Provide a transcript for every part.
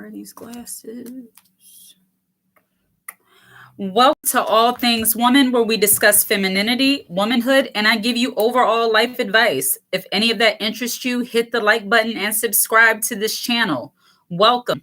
wear these glasses. Welcome to All Things Woman, where we discuss femininity, womanhood, and I give you overall life advice. If any of that interests you, hit the like button and subscribe to this channel. Welcome.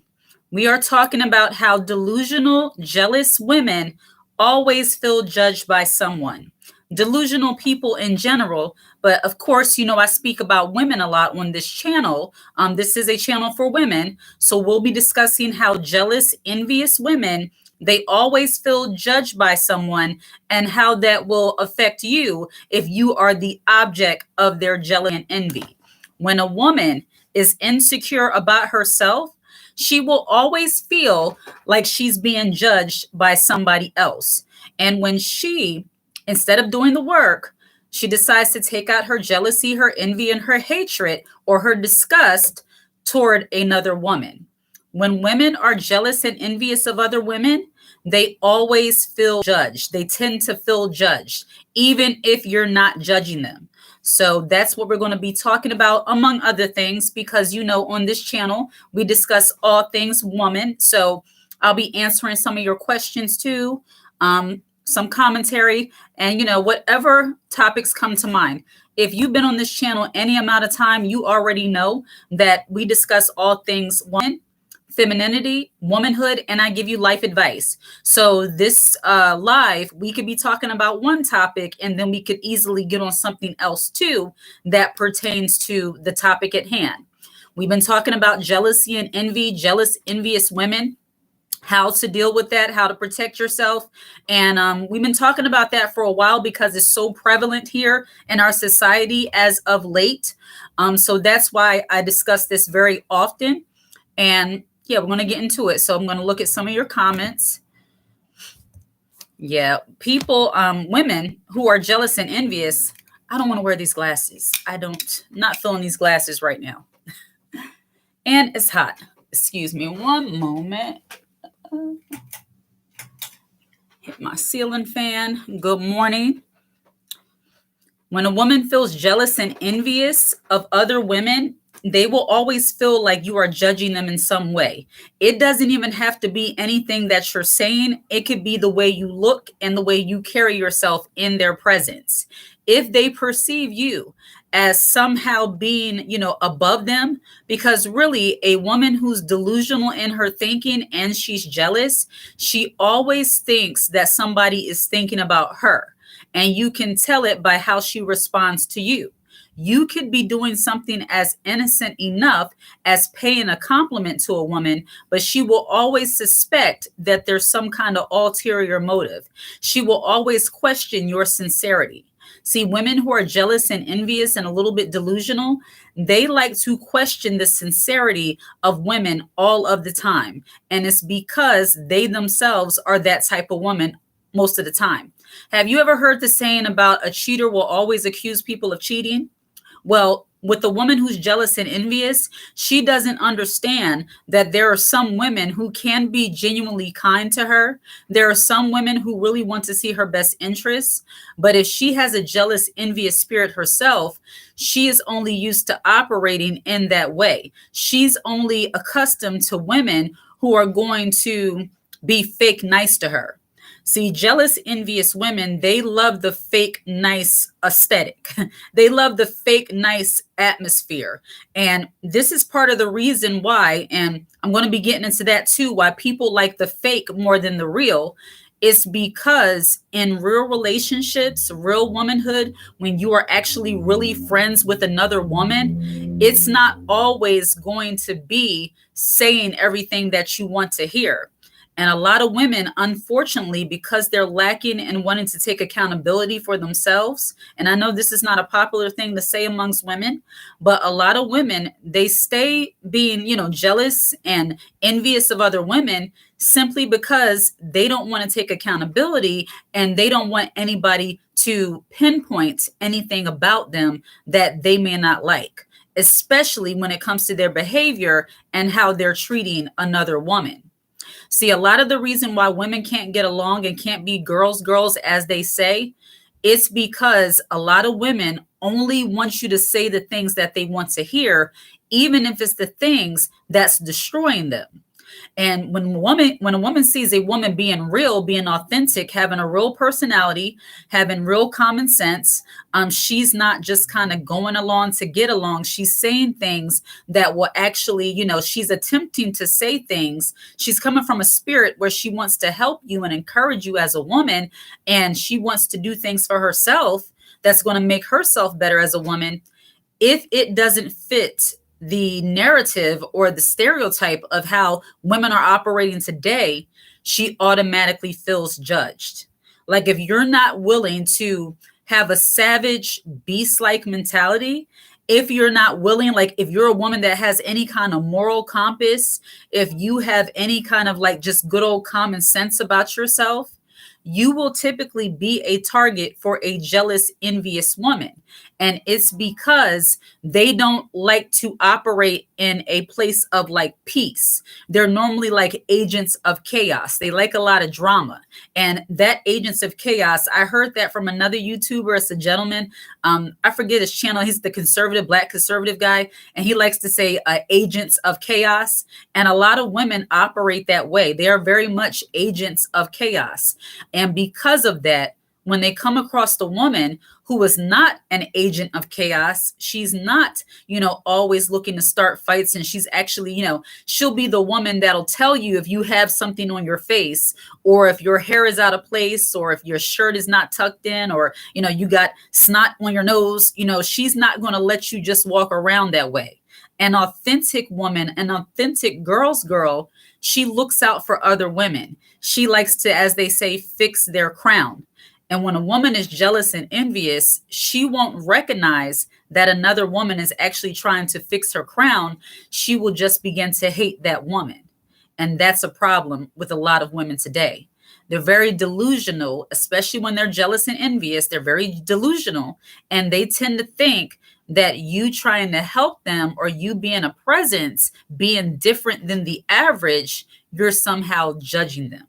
We are talking about how delusional, jealous women always feel judged by someone. Delusional people in general, but of course, I speak about women a lot on this channel. This is a channel for women, so we'll be discussing how jealous, envious women, they always feel judged by someone and how that will affect you if you are the object of their jealousy and envy. When a woman is insecure about herself, she will always feel like she's being judged by somebody else. And when she, instead of doing the work, she decides to take out her jealousy, her envy, and her hatred or her disgust toward another woman. When women are jealous and envious of other women, they always feel judged. They tend to feel judged, even if you're not judging them. So that's what we're going to be talking about, among other things, because, on this channel, we discuss all things woman. So I'll be answering some of your questions too, some commentary, and, whatever topics come to mind. If you've been on this channel any amount of time, you already know that we discuss all things woman, femininity, womanhood, and I give you life advice. So this live, we could be talking about one topic and then we could easily get on something else too that pertains to the topic at hand. We've been talking about jealousy and envy, jealous, envious women, how to deal with that, how to protect yourself. And we've been talking about that for a while because it's so prevalent here in our society as of late. So that's why I discuss this very often. And yeah, we're going to get into it. So I'm going to look at some of your comments. Yeah, people, women who are jealous and envious. I don't want to wear these glasses. Not feeling these glasses right now. And it's hot. Excuse me one moment. Hit my ceiling fan. Good morning. When a woman feels jealous and envious of other women, they will always feel like you are judging them in some way. It doesn't even have to be anything that you're saying. It could be the way you look and the way you carry yourself in their presence. If they perceive you as somehow being, above them, because really a woman who's delusional in her thinking and she's jealous, she always thinks that somebody is thinking about her. And you can tell it by how she responds to you. You could be doing something as innocent enough as paying a compliment to a woman, but she will always suspect that there's some kind of ulterior motive. She will always question your sincerity. See, women who are jealous and envious and a little bit delusional, they like to question the sincerity of women all of the time. And it's because they themselves are that type of woman most of the time. Have you ever heard the saying about a cheater will always accuse people of cheating? Well, with the woman who's jealous and envious, she doesn't understand that there are some women who can be genuinely kind to her. There are some women who really want to see her best interests. But if she has a jealous, envious spirit herself, she is only used to operating in that way. She's only accustomed to women who are going to be fake nice to her. See, jealous, envious women, they love the fake, nice aesthetic. They love the fake, nice atmosphere. And this is part of the reason why, and I'm going to be getting into that too, why people like the fake more than the real. It's because in real relationships, real womanhood, when you are actually really friends with another woman, it's not always going to be saying everything that you want to hear. And a lot of women, unfortunately, because they're lacking in wanting to take accountability for themselves, and I know this is not a popular thing to say amongst women, but a lot of women, they stay being, jealous and envious of other women simply because they don't want to take accountability and they don't want anybody to pinpoint anything about them that they may not like, especially when it comes to their behavior and how they're treating another woman. See, a lot of the reason why women can't get along and can't be girls, as they say, it's because a lot of women only want you to say the things that they want to hear, even if it's the things that's destroying them. And when a woman sees a woman being real, being authentic, having a real personality, having real common sense, she's not just kind of going along to get along. She's saying things that will actually, she's attempting to say things. She's coming from a spirit where she wants to help you and encourage you as a woman, and she wants to do things for herself that's going to make herself better as a woman. If it doesn't fit the narrative or the stereotype of how women are operating today, she automatically feels judged. Like if you're not willing to have a savage beast like mentality, if you're not willing, like if you're a woman that has any kind of moral compass, if you have any kind of like just good old common sense about yourself, you will typically be a target for a jealous, envious woman. And it's because they don't like to operate in a place of like peace. They're normally like agents of chaos. They like a lot of drama. And that agents of chaos, I heard that from another YouTuber. It's a gentleman. I forget his channel. He's the conservative, black conservative guy. And he likes to say agents of chaos. And a lot of women operate that way. They are very much agents of chaos. And because of that, when they come across the woman who is not an agent of chaos, she's not, always looking to start fights. And she's actually, she'll be the woman that'll tell you if you have something on your face, or if your hair is out of place, or if your shirt is not tucked in, or, you got snot on your nose. She's not going to let you just walk around that way. An authentic woman, an authentic girl's girl, she looks out for other women. She likes to, as they say, fix their crown. And when a woman is jealous and envious, she won't recognize that another woman is actually trying to fix her crown. She will just begin to hate that woman. And that's a problem with a lot of women today. They're very delusional, especially when they're jealous and envious. They're very delusional, and they tend to think that you trying to help them, or you being a presence, being different than the average, you're somehow judging them.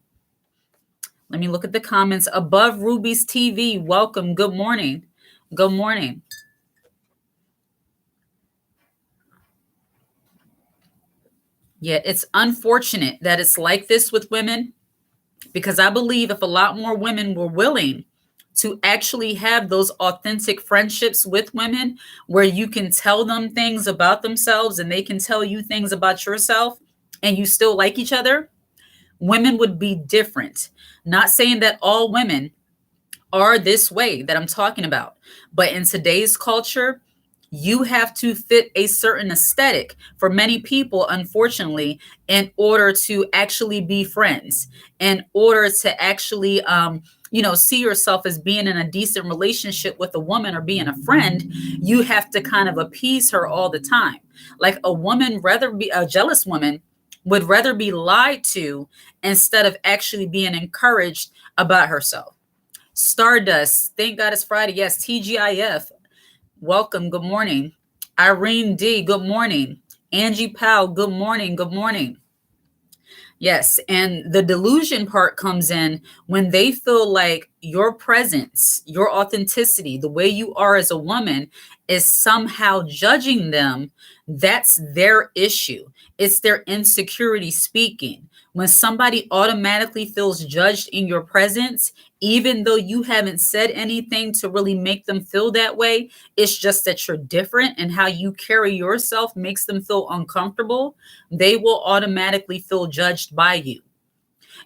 Let me look at the comments. Above Ruby's TV, welcome. Good morning. Good morning. Yeah, it's unfortunate that it's like this with women, because I believe if a lot more women were willing to actually have those authentic friendships with women, where you can tell them things about themselves and they can tell you things about yourself, and you still like each other, women would be different. Not saying that all women are this way that I'm talking about, but in today's culture, you have to fit a certain aesthetic for many people, unfortunately, in order to actually be friends, in order to actually, see yourself as being in a decent relationship with a woman or being a friend. You have to kind of appease her all the time. Like a jealous woman would rather be lied to instead of actually being encouraged about herself. Stardust, thank God it's Friday. Yes, TGIF, welcome. Good morning. Irene D, good morning. Angie Powell, good morning. Good morning. Yes, and the delusion part comes in when they feel like your presence, your authenticity, the way you are as a woman is somehow judging them. That's their issue. It's their insecurity speaking. When somebody automatically feels judged in your presence, even though you haven't said anything to really make them feel that way, it's just that you're different and how you carry yourself makes them feel uncomfortable. They will automatically feel judged by you.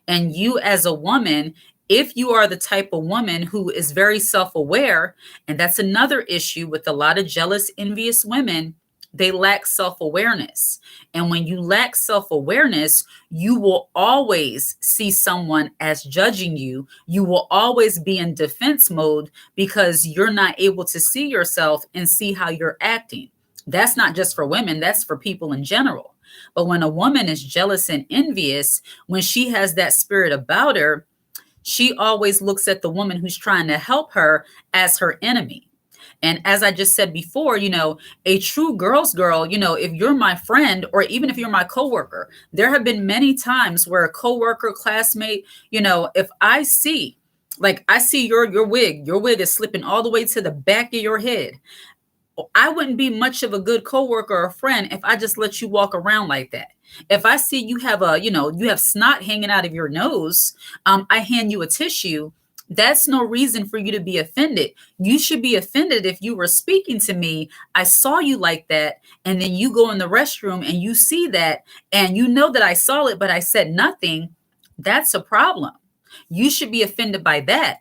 And you as a woman, if you are the type of woman who is very self-aware, and that's another issue with a lot of jealous, envious women, they lack self-awareness. And when you lack self-awareness, you will always see someone as judging you. You will always be in defense mode because you're not able to see yourself and see how you're acting. That's not just for women, that's for people in general. But when a woman is jealous and envious, when she has that spirit about her, she always looks at the woman who's trying to help her as her enemy. And as I just said before, a true girl's girl, if you're my friend or even if you're my coworker, there have been many times where a coworker, classmate, if I see your wig is slipping all the way to the back of your head. I wouldn't be much of a good coworker or friend if I just let you walk around like that. If I see you have you have snot hanging out of your nose, I hand you a tissue. That's no reason for you to be offended. You should be offended if you were speaking to me. I saw you like that, and then you go in the restroom and you see that, and you know that I saw it, but I said nothing. That's a problem. You should be offended by that.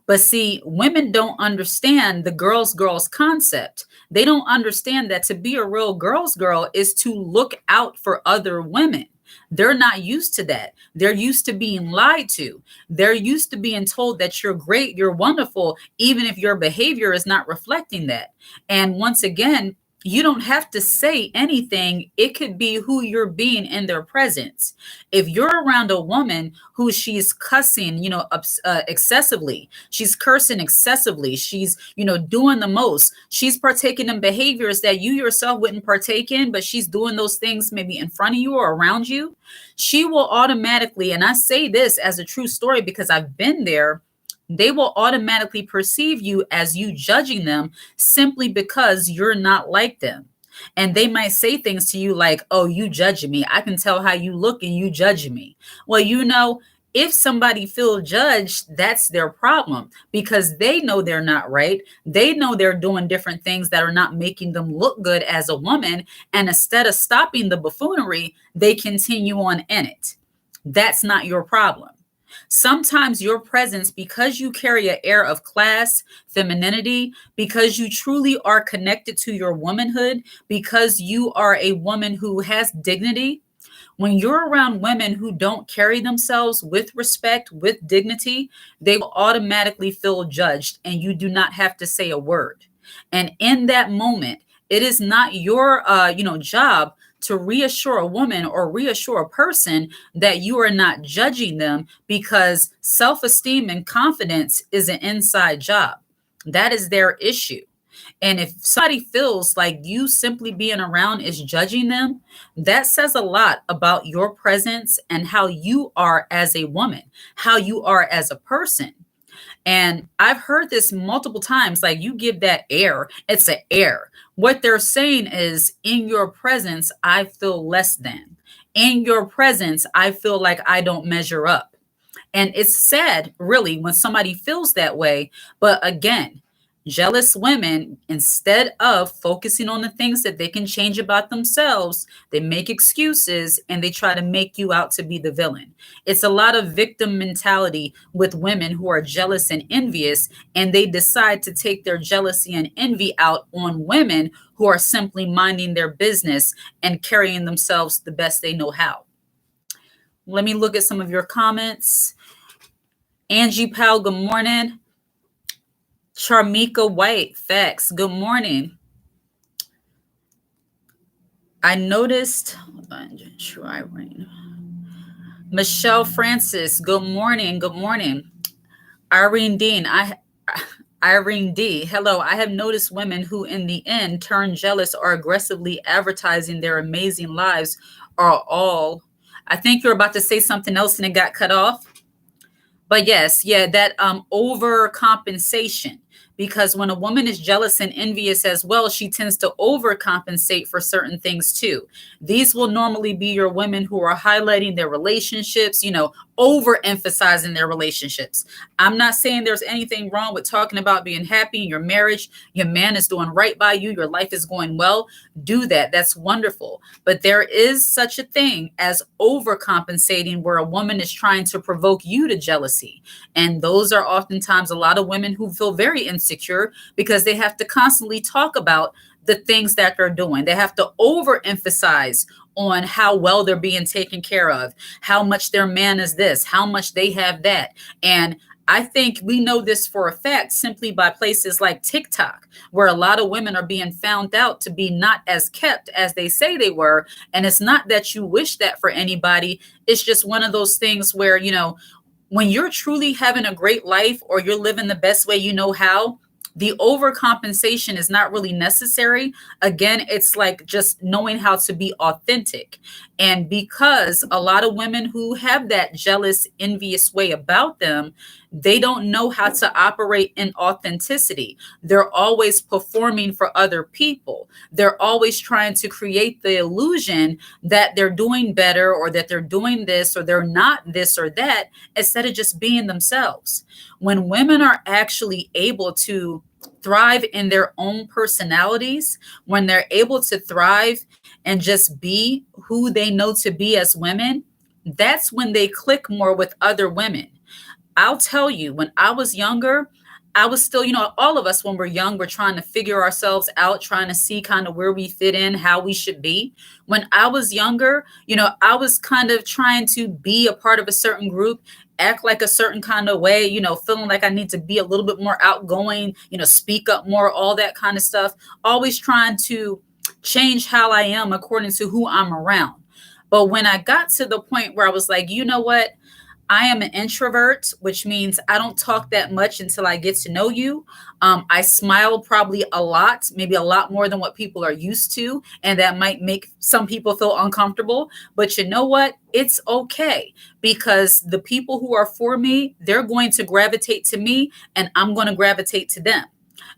But see, women don't understand the girls concept. They don't understand that to be a real girl's girl is to look out for other women. They're not used to that. They're used to being lied to. They're used to being told that you're great, you're wonderful, even if your behavior is not reflecting that. And once again, you don't have to say anything. It could be who you're being in their presence. If you're around a woman who she's cussing, excessively, she's cursing excessively, she's, doing the most, she's partaking in behaviors that you yourself wouldn't partake in, but she's doing those things maybe in front of you or around you, she will automatically, and I say this as a true story because I've been there, they will automatically perceive you as you judging them simply because you're not like them. And they might say things to you like, oh, you judging me. I can tell how you look and you judging me. Well, if somebody feels judged, that's their problem because they know they're not right. They know they're doing different things that are not making them look good as a woman. And instead of stopping the buffoonery, they continue on in it. That's not your problem. Sometimes your presence, because you carry an air of class, femininity, because you truly are connected to your womanhood, because you are a woman who has dignity, when you're around women who don't carry themselves with respect, with dignity, they will automatically feel judged and you do not have to say a word. And in that moment, it is not your job to reassure a woman or reassure a person that you are not judging them, because self-esteem and confidence is an inside job. That is their issue. And if somebody feels like you simply being around is judging them, that says a lot about your presence and how you are as a woman, how you are as a person. And I've heard this multiple times, like, you give that air, it's an air. What they're saying is, in your presence, I feel less than. In your presence, I feel like I don't measure up. And it's sad, really, when somebody feels that way. But again, jealous women, instead of focusing on the things that they can change about themselves, they make excuses and they try to make you out to be the villain. It's a lot of victim mentality with women who are jealous and envious, and they decide to take their jealousy and envy out on women who are simply minding their business and carrying themselves the best they know how. Let me look at some of your comments. Angie Powell, good morning. Charmika White, facts, good morning. I noticed, Michelle Francis, good morning, good morning. Irene D, hello. I have noticed women who in the end turn jealous or aggressively advertising their amazing lives are all, I think you're about to say something else and it got cut off. But yes, that overcompensation, because when a woman is jealous and envious as well, she tends to overcompensate for certain things too. These will normally be your women who are highlighting their relationships, overemphasizing their relationships. I'm not saying there's anything wrong with talking about being happy in your marriage. Your man is doing right by you. Your life is going well. Do that. That's wonderful. But there is such a thing as overcompensating, where a woman is trying to provoke you to jealousy. And those are oftentimes a lot of women who feel very insecure because they have to constantly talk about the things that they're doing. They have to overemphasize on how well they're being taken care of, how much their man is this, how much they have that. And I think we know this for a fact simply by places like TikTok, where a lot of women are being found out to be not as kept as they say they were. And it's not that you wish that for anybody. It's just one of those things where, when you're truly having a great life or you're living the best way you know how, The overcompensation is not really necessary. Again, it's like just knowing how to be authentic. And because a lot of women who have that jealous, envious way about them, they don't know how to operate in authenticity. They're always performing for other people. They're always trying to create the illusion that they're doing better, or that they're doing this, or they're not this or that, instead of just being themselves. When women are actually able to thrive in their own personalities, when they're able to thrive and just be who they know to be as women, that's when they click more with other women. I'll tell you, when I was younger, I was still, all of us when we're young, we're trying to figure ourselves out, trying to see kind of where we fit in, how we should be. When I was younger, I was kind of trying to be a part of a certain group, act like a certain kind of way, feeling like I need to be a little bit more outgoing, speak up more, all that kind of stuff. Always trying to change how I am according to who I'm around. But when I got to the point where I was like, you know what? I am an introvert, which means I don't talk that much until I get to know you. I smile probably a lot, maybe a lot more than what people are used to. And that might make some people feel uncomfortable. But you know what? It's okay, because the people who are for me, they're going to gravitate to me, and I'm going to gravitate to them.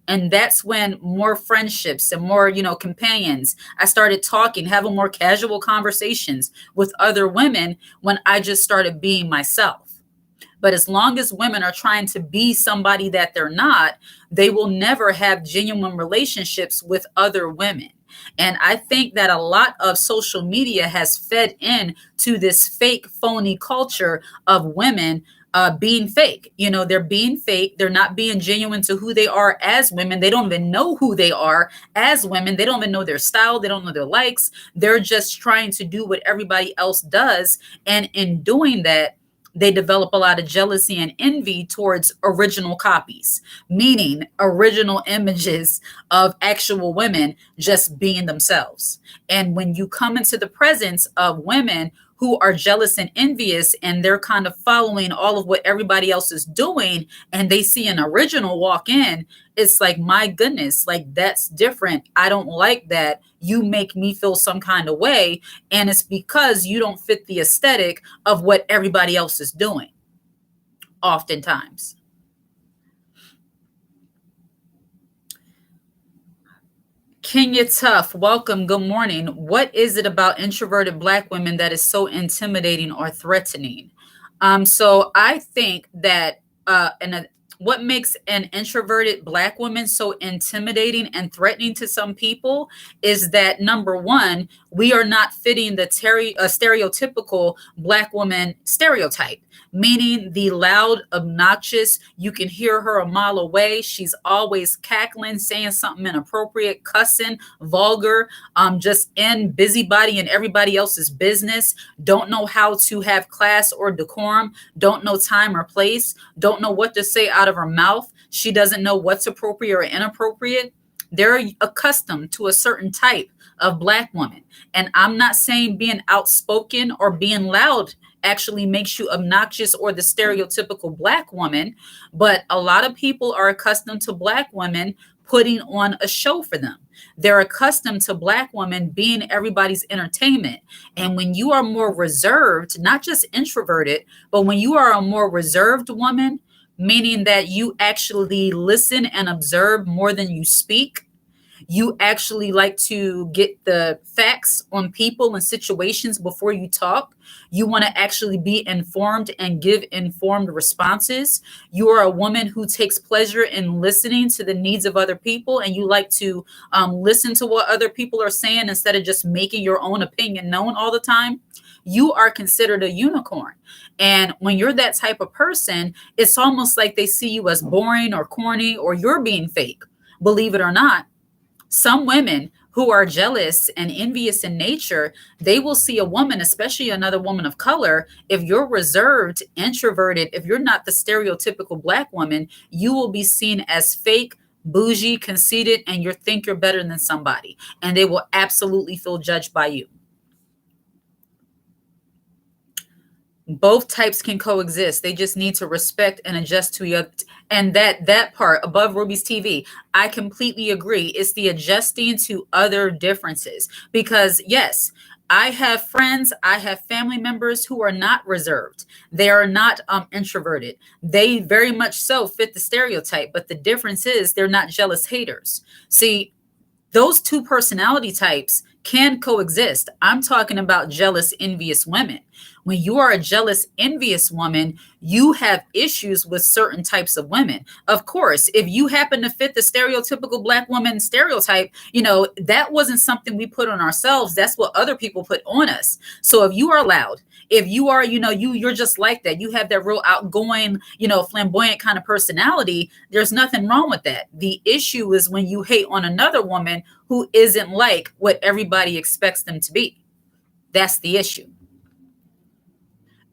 And that's when more friendships and more, companions, I started talking, having more casual conversations with other women when I just started being myself. But as long as women are trying to be somebody that they're not, they will never have genuine relationships with other women. And I think that a lot of social media has fed in to this fake, phony culture of women being fake. They're being fake. They're not being genuine to who they are as women. They don't even know who they are as women. They don't even know their style. They don't know their likes. They're just trying to do what everybody else does. And in doing that, they develop a lot of jealousy and envy towards original copies, meaning original images of actual women just being themselves. And when you come into the presence of women who are jealous and envious, and they're kind of following all of what everybody else is doing, and they see an original walk in, it's like, my goodness, like, that's different. I don't like that. You make me feel some kind of way. And it's because you don't fit the aesthetic of what everybody else is doing, oftentimes. Kenya Tough, welcome. Good morning. What is it about introverted Black women that is so intimidating or threatening? So I think that what makes an introverted Black woman so intimidating and threatening to some people is that, number one, we are not fitting the stereotypical Black woman stereotype, meaning the loud, obnoxious, you can hear her a mile away. She's always cackling, saying something inappropriate, cussing, vulgar, just in busybody in everybody else's business, don't know how to have class or decorum, don't know time or place, don't know what to say out of her mouth. She doesn't know what's appropriate or inappropriate. They're accustomed to a certain type of Black woman. And I'm not saying being outspoken or being loud actually makes you obnoxious or the stereotypical Black woman, but a lot of people are accustomed to Black women putting on a show for them. They're accustomed to Black women being everybody's entertainment. And when you are more reserved, not just introverted, but when you are a more reserved woman, meaning that you actually listen and observe more than you speak, you actually like to get the facts on people and situations before you talk. You want to actually be informed and give informed responses. You are a woman who takes pleasure in listening to the needs of other people, and you like to listen to what other people are saying instead of just making your own opinion known all the time. You are considered a unicorn. And when you're that type of person, it's almost like they see you as boring or corny, or you're being fake. Believe it or not, some women who are jealous and envious in nature, they will see a woman, especially another woman of color. If you're reserved, introverted, if you're not the stereotypical Black woman, you will be seen as fake, bougie, conceited, and you think you're better than somebody. And they will absolutely feel judged by you. Both types can coexist. They just need to respect and adjust to each other. And that part above Ruby's TV, I completely agree. It's the adjusting to other differences. Because yes, I have friends, I have family members who are not reserved. They are not introverted. They very much so fit the stereotype. But the difference is they're not jealous haters. See, those two personality types can coexist. I'm talking about jealous, envious women. When you are a jealous, envious woman, you have issues with certain types of women. Of course, if you happen to fit the stereotypical Black woman stereotype, that wasn't something we put on ourselves. That's what other people put on us. So if you are loud, if you are, you're just like that, you have that real outgoing, flamboyant kind of personality, there's nothing wrong with that. The issue is when you hate on another woman who isn't like what everybody expects them to be. That's the issue.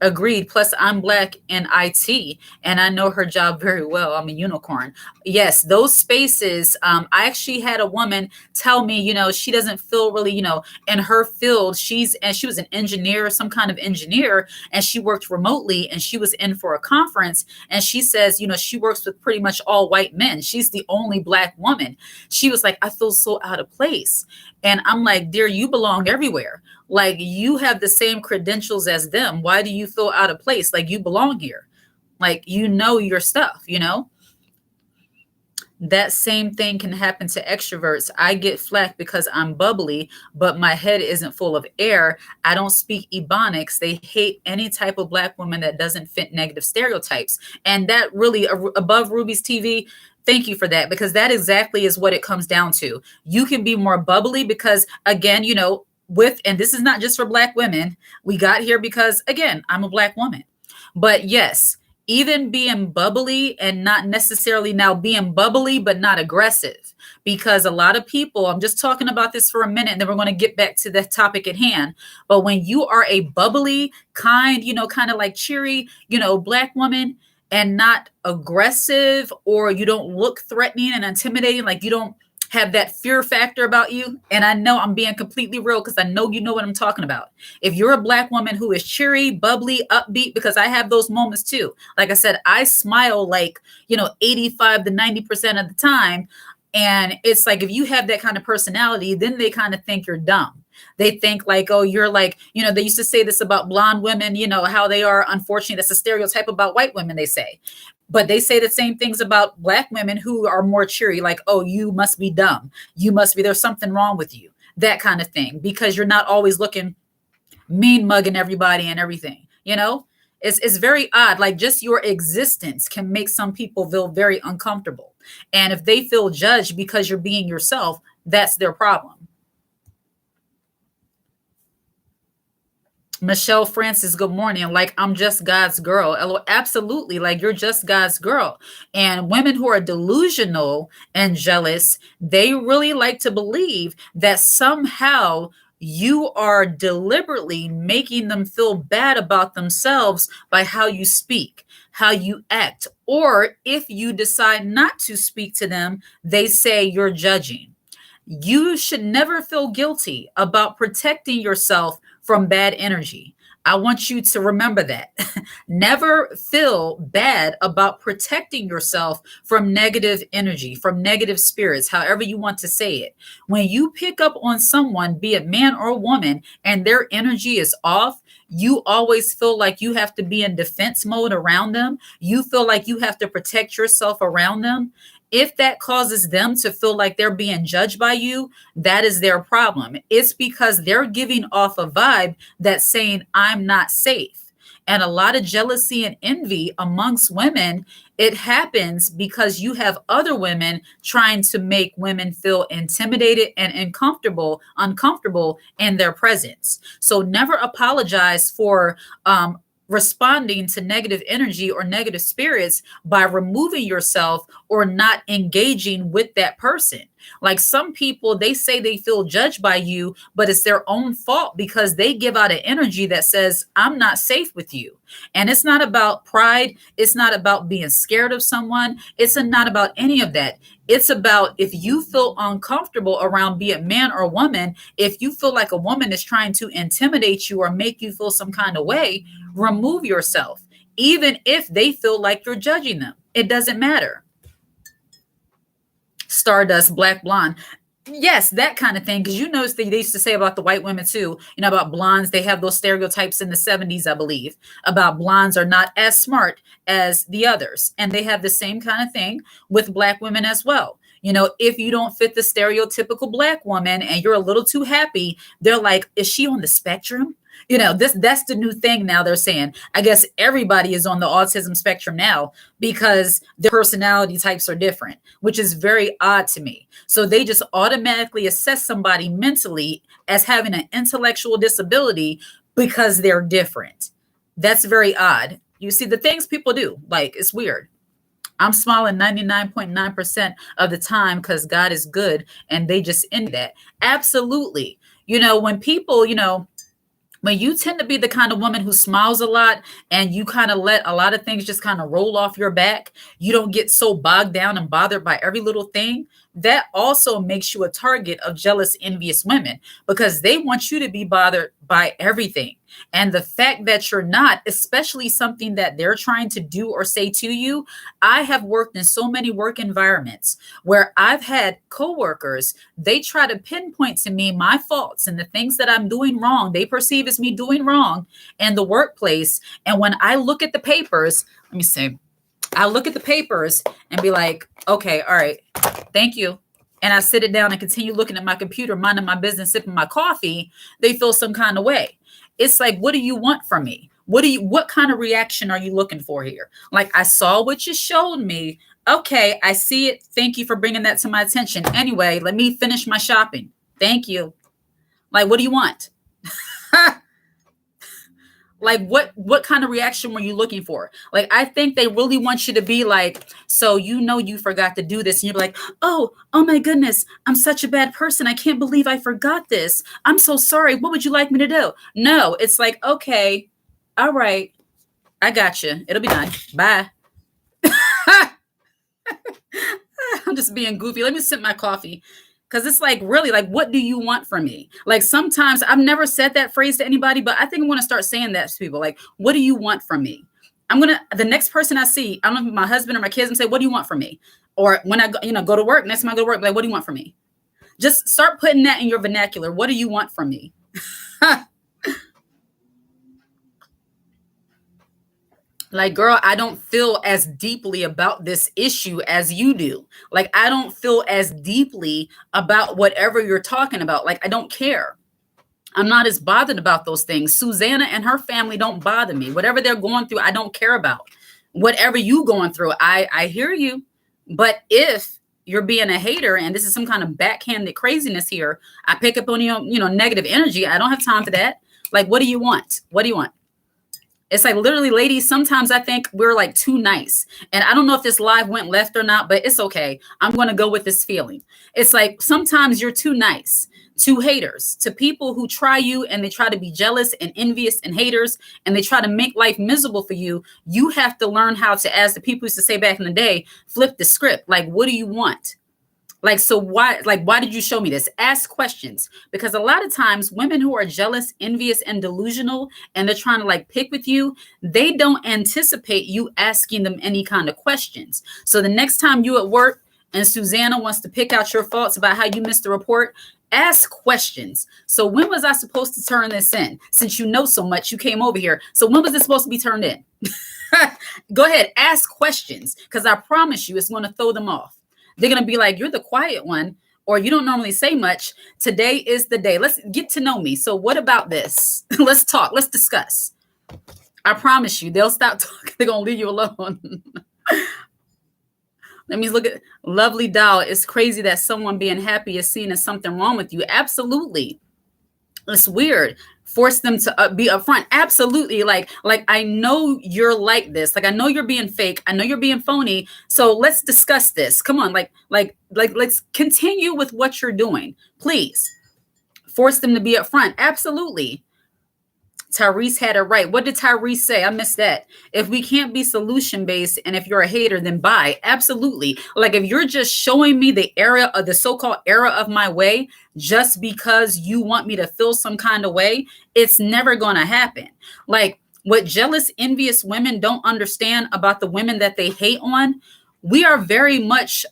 Agreed. Plus, I'm Black in IT and I know her job very well. I'm a unicorn. Yes, those spaces. I actually had a woman tell me, she doesn't feel really, in her field. She was an engineer, some kind of engineer, and she worked remotely and she was in for a conference. And she says, she works with pretty much all white men. She's the only Black woman. She was like, I feel so out of place. And I'm like, dear, you belong everywhere. Like, you have the same credentials as them. Why do you feel out of place? Like, you belong here. Like, your stuff. That same thing can happen to extroverts. I get flack because I'm bubbly, but my head isn't full of air. I don't speak Ebonics. They hate any type of Black woman that doesn't fit negative stereotypes. And that really, above Ruby's TV, thank you for that, because that exactly is what it comes down to. You can be more bubbly because, again, and this is not just for Black women. We got here because, again, I'm a Black woman. But yes, even being bubbly and not necessarily now being bubbly, but not aggressive. Because a lot of people, I'm just talking about this for a minute, and then we're going to get back to the topic at hand. But when you are a bubbly, kind, kind of like cheery, Black woman, and not aggressive, or you don't look threatening and intimidating, like you don't have that fear factor about you. And I know I'm being completely real because I know you know what I'm talking about. If you're a Black woman who is cheery, bubbly, upbeat, because I have those moments too. Like I said, I smile like, 85 to 90% of the time. And it's like, if you have that kind of personality, then they kind of think you're dumb. They think like, oh, you're like, they used to say this about blonde women, how they are. Unfortunately, that's a stereotype about white women, they say. But they say the same things about Black women who are more cheery, like, oh, you must be dumb. There's something wrong with you. That kind of thing, because you're not always looking mean mugging everybody and everything. It's very odd. Like, just your existence can make some people feel very uncomfortable. And if they feel judged because you're being yourself, that's their problem. Michelle Francis, good morning. Like, I'm just God's girl. Absolutely. Like, you're just God's girl. And women who are delusional and jealous, they really like to believe that somehow you are deliberately making them feel bad about themselves by how you speak, how you act. Or if you decide not to speak to them, they say you're judging. You should never feel guilty about protecting yourself from bad energy. I want you to remember that. Never feel bad about protecting yourself from negative energy, from negative spirits, however you want to say it. When you pick up on someone, be it man or woman, and their energy is off, you always feel like you have to be in defense mode around them. You feel like you have to protect yourself around them. If that causes them to feel like they're being judged by you, that is their problem. It's because they're giving off a vibe that's saying, I'm not safe. And a lot of jealousy and envy amongst women, it happens because you have other women trying to make women feel intimidated and uncomfortable in their presence. So never apologize for responding to negative energy or negative spirits by removing yourself or not engaging with that person. Like some people, they say they feel judged by you, but it's their own fault because they give out an energy that says, I'm not safe with you. And it's not about pride. It's not about being scared of someone. It's not about any of that. It's about if you feel uncomfortable around be it man or woman, if you feel like a woman is trying to intimidate you or make you feel some kind of way, remove yourself, even if they feel like you're judging them. It doesn't matter. Stardust, black blonde. Yes, that kind of thing. Because you notice they used to say about the white women too, about blondes. They have those stereotypes in the 70s, I believe, about blondes are not as smart as the others. And they have the same kind of thing with black women as well. If you don't fit the stereotypical black woman and you're a little too happy, they're like, is she on the spectrum? That's the new thing now. They're saying, I guess everybody is on the autism spectrum now because their personality types are different, which is very odd to me. So they just automatically assess somebody mentally as having an intellectual disability because they're different. That's very odd. You see the things people do, like it's weird. I'm smiling 99.9% of the time because God is good and they just end that. Absolutely. When people, when you tend to be the kind of woman who smiles a lot and you kind of let a lot of things just kind of roll off your back, you don't get so bogged down and bothered by every little thing. That also makes you a target of jealous, envious women because they want you to be bothered by everything. And the fact that you're not, especially something that they're trying to do or say to you. I have worked in so many work environments where I've had coworkers, they try to pinpoint to me my faults and the things that I'm doing wrong. They perceive as me doing wrong in the workplace. And when I look at the papers, let me see, I look at the papers and be like, okay, all right, thank you. And I sit it down and continue looking at my computer, minding my business, sipping my coffee. They feel some kind of way. It's like, what do you want from me? What kind of reaction are you looking for here? Like, I saw what you showed me. Okay, I see it. Thank you for bringing that to my attention. Anyway, let me finish my shopping. Thank you. Like, what do you want? Like, what kind of reaction were you looking for? Like, I think they really want you to be like, so you forgot to do this. And you're like, oh my goodness, I'm such a bad person. I can't believe I forgot this. I'm so sorry. What would you like me to do? No, it's like, okay, all right, I got you. It'll be done. Bye. I'm just being goofy. Let me sip my coffee. Because it's like, really, like, what do you want from me? Like, sometimes I've never said that phrase to anybody, but I think I'm going to start saying that to people. Like, what do you want from me? The next person I see, I don't know if my husband or my kids, and say, what do you want from me? Or when I go to work, next time I go to work, like, what do you want from me? Just start putting that in your vernacular. What do you want from me? Like, girl, I don't feel as deeply about this issue as you do. Like, I don't feel as deeply about whatever you're talking about. Like, I don't care. I'm not as bothered about those things. Susanna and her family don't bother me. Whatever they're going through, I don't care about. Whatever you going through, I hear you. But if you're being a hater and this is some kind of backhanded craziness here, I pick up on your, negative energy. I don't have time for that. Like, what do you want? What do you want? It's like, literally, ladies, sometimes I think we're like too nice. And I don't know if this live went left or not, but it's okay. I'm going to go with this feeling. It's like sometimes you're too nice to haters, to people who try you and they try to be jealous and envious and haters and they try to make life miserable for you. You have to learn how to, as the people used to say back in the day, flip the script. Like, what do you want? Like, so why did you show me this? Ask questions. Because a lot of times women who are jealous, envious, and delusional, and they're trying to like pick with you, they don't anticipate you asking them any kind of questions. So the next time you at work and Susanna wants to pick out your faults about how you missed the report, ask questions. So when was I supposed to turn this in? Since you know so much, you came over here. So when was this supposed to be turned in? Go ahead, ask questions, because I promise you it's going to throw them off. They're going to be like, you're the quiet one, or you don't normally say much. Today is the day. Let's get to know me. So what about this? Let's talk. Let's discuss. I promise you, they'll stop talking. They're going to leave you alone. Let me look at Lovely Doll. It's crazy that someone being happy is seen as something wrong with you. Absolutely. It's weird. Force them to be upfront. Absolutely. Like I know you're like this. Like I know you're being fake. I know you're being phony. So let's discuss this. Come on. Like let's continue with what you're doing. Please force them to be upfront. Absolutely. Tyrese had it right. What did Tyrese say? I missed that. If we can't be solution based and if you're a hater, then bye. Absolutely. Like if you're just showing me the area of the so-called era of my way just because you want me to feel some kind of way, it's never going to happen. Like what jealous, envious women don't understand about the women that they hate on, we are very much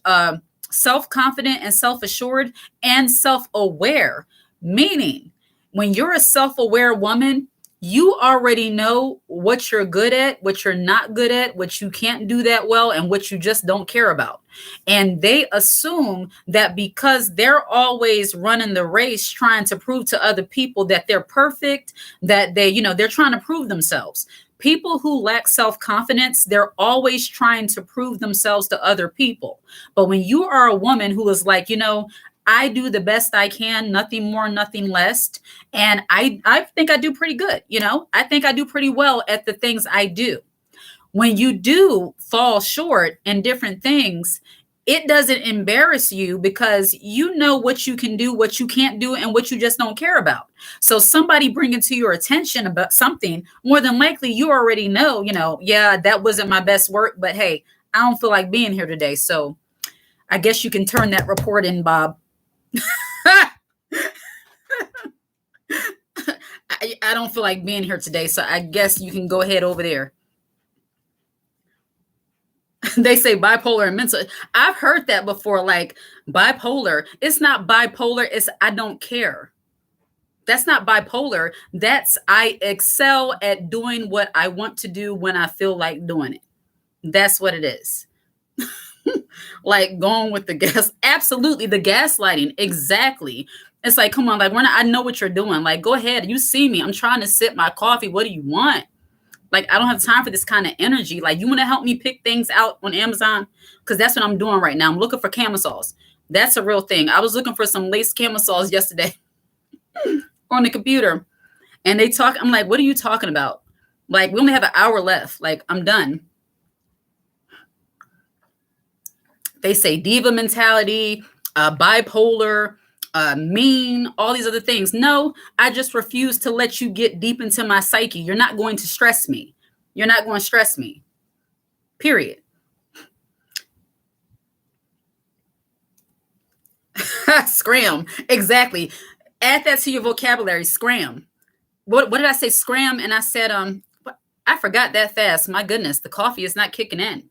self-confident and self-assured and self-aware, meaning when you're a self-aware woman, you already know what you're good at, what you're not good at, what you can't do that well, and what you just don't care about. And they assume that because they're always running the race, trying to prove to other people that they're perfect, that they're trying to prove themselves. People who lack self-confidence, they're always trying to prove themselves to other people. But when you are a woman who is like, I do the best I can, nothing more, nothing less. And I think I do pretty good. I think I do pretty well at the things I do. When you do fall short in different things, it doesn't embarrass you because you know what you can do, what you can't do, and what you just don't care about. So somebody bringing to your attention about something, more than likely you already know, yeah, that wasn't my best work, but hey, I don't feel like being here today. So I guess you can turn that report in, Bob. I don't feel like being here today, so I guess you can go ahead over there. They say bipolar and mental. I've heard that before, like bipolar. It's not bipolar, it's I don't care. That's not bipolar. That's I excel at doing what I want to do when I feel like doing it. That's what it is. Like going with the gas. Absolutely, the gaslighting. Exactly. It's like, come on, like I know what you're doing. Like, go ahead. You see me. I'm trying to sip my coffee. What do you want? Like, I don't have time for this kind of energy. Like, you want to help me pick things out on Amazon? Because that's what I'm doing right now. I'm looking for camisoles. That's a real thing. I was looking for some lace camisoles yesterday on the computer. And I'm like, what are you talking about? Like, we only have an hour left. Like, I'm done. They say diva mentality, bipolar, mean, all these other things. No, I just refuse to let you get deep into my psyche. You're not going to stress me. You're not going to stress me. Period. Scram. Exactly. Add that to your vocabulary. Scram. What did I say? Scram. And I said, I forgot that fast. My goodness, the coffee is not kicking in.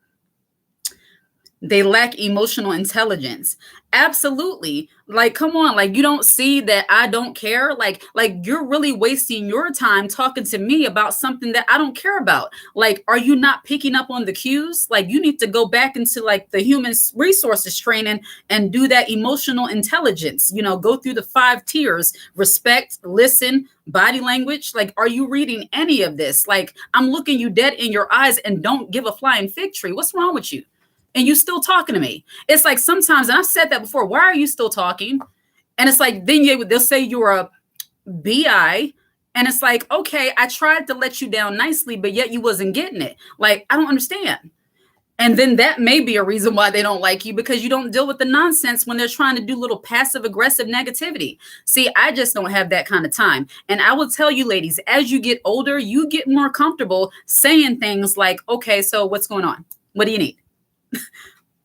They lack emotional intelligence. Absolutely. Like, come on. Like, you don't see that I don't care. Like you're really wasting your time talking to me about something that I don't care about. Like, are you not picking up on the cues? Like, you need to go back into like the human resources training and do that emotional intelligence, go through the 5 tiers: respect, listen, body language. Like, are you reading any of this? Like, I'm looking you dead in your eyes and don't give a flying fig tree. What's wrong with you? And you still talking to me. It's like sometimes, and I've said that before, why are you still talking? And it's like, then they'll say you're a BI. And it's like, okay, I tried to let you down nicely, but yet you wasn't getting it. Like, I don't understand. And then that may be a reason why they don't like you, because you don't deal with the nonsense when they're trying to do little passive aggressive negativity. See, I just don't have that kind of time. And I will tell you, ladies, as you get older, you get more comfortable saying things like, okay, so what's going on? What do you need?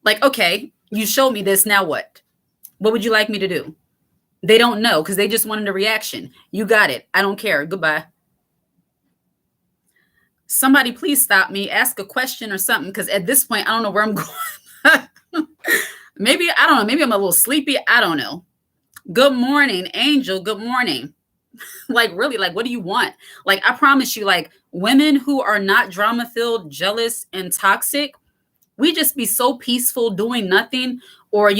Like, okay, you showed me this. Now what? What would you like me to do? They don't know because they just wanted a reaction. You got it. I don't care. Goodbye. Somebody please stop me. Ask a question or something, because at this point, I don't know where I'm going. Maybe, I don't know. Maybe I'm a little sleepy. I don't know. Good morning, Angel. Good morning. Like, really, like, what do you want? Like, I promise you, like, women who are not drama-filled, jealous, and toxic, we just be so peaceful doing nothing, or,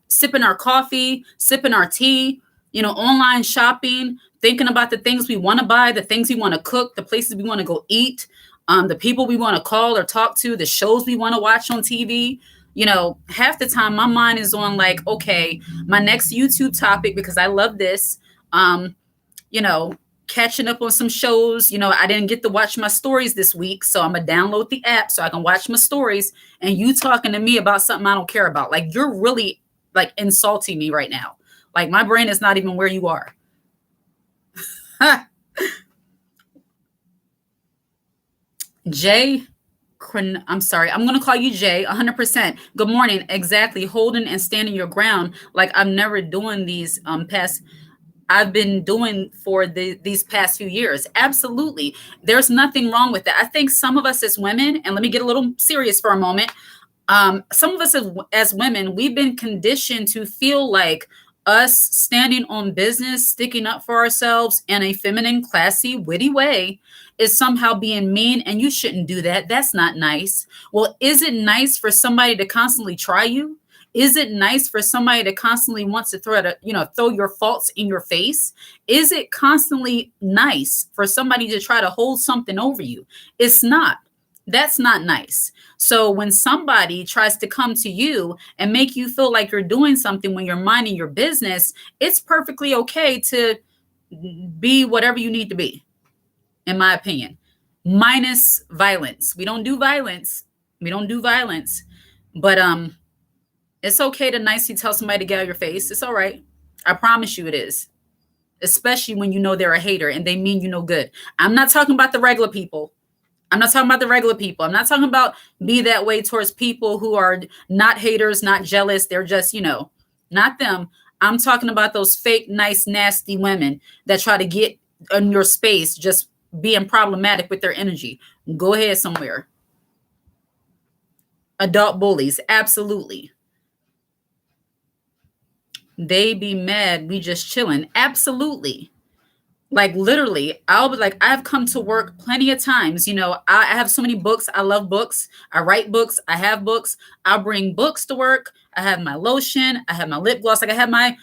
sipping our coffee, sipping our tea, online shopping, thinking about the things we want to buy, the things we want to cook, the places we want to go eat, the people we want to call or talk to, the shows we want to watch on TV. Half the time my mind is on like, okay, my next YouTube topic, because I love this. catching up on some shows. I didn't get to watch my stories this week, so I'm gonna download the app so I can watch my stories. And you talking to me about something I don't care about. Like, you're really like insulting me right now. Like, my brain is not even where you are. Jay, I'm sorry. I'm going to call you Jay. 100%. Good morning. Exactly. Holding and standing your ground. Like, I'm never doing these past. I've been doing for these past few years. Absolutely. There's nothing wrong with that. I think some of us as women, and let me get a little serious for a moment. Some of us as women, we've been conditioned to feel like us standing on business, sticking up for ourselves in a feminine, classy, witty way is somehow being mean, and you shouldn't do that. That's not nice. Well, is it nice for somebody to constantly try you? Is it nice for somebody to constantly wants to throw your faults in your face? Is it constantly nice for somebody to try to hold something over you? It's not. That's not nice. So when somebody tries to come to you and make you feel like you're doing something when you're minding your business, it's perfectly okay to be whatever you need to be, in my opinion, minus violence. We don't do violence. We don't do violence. But it's okay to nicely tell somebody to get out of your face. It's all right. I promise you it is. Especially when you know they're a hater and they mean you no good. I'm not talking about the regular people. I'm not talking about the regular people. I'm not talking about be that way towards people who are not haters, not jealous. They're just, not them. I'm talking about those fake, nice, nasty women that try to get in your space, just being problematic with their energy. Go ahead somewhere. Adult bullies. Absolutely. They be mad. We just chilling. Absolutely. Like, literally, I'll be like, I've come to work plenty of times. I have so many books. I love books. I write books. I have books. I'll bring books to work. I have my lotion. I have my lip gloss. Like, I have my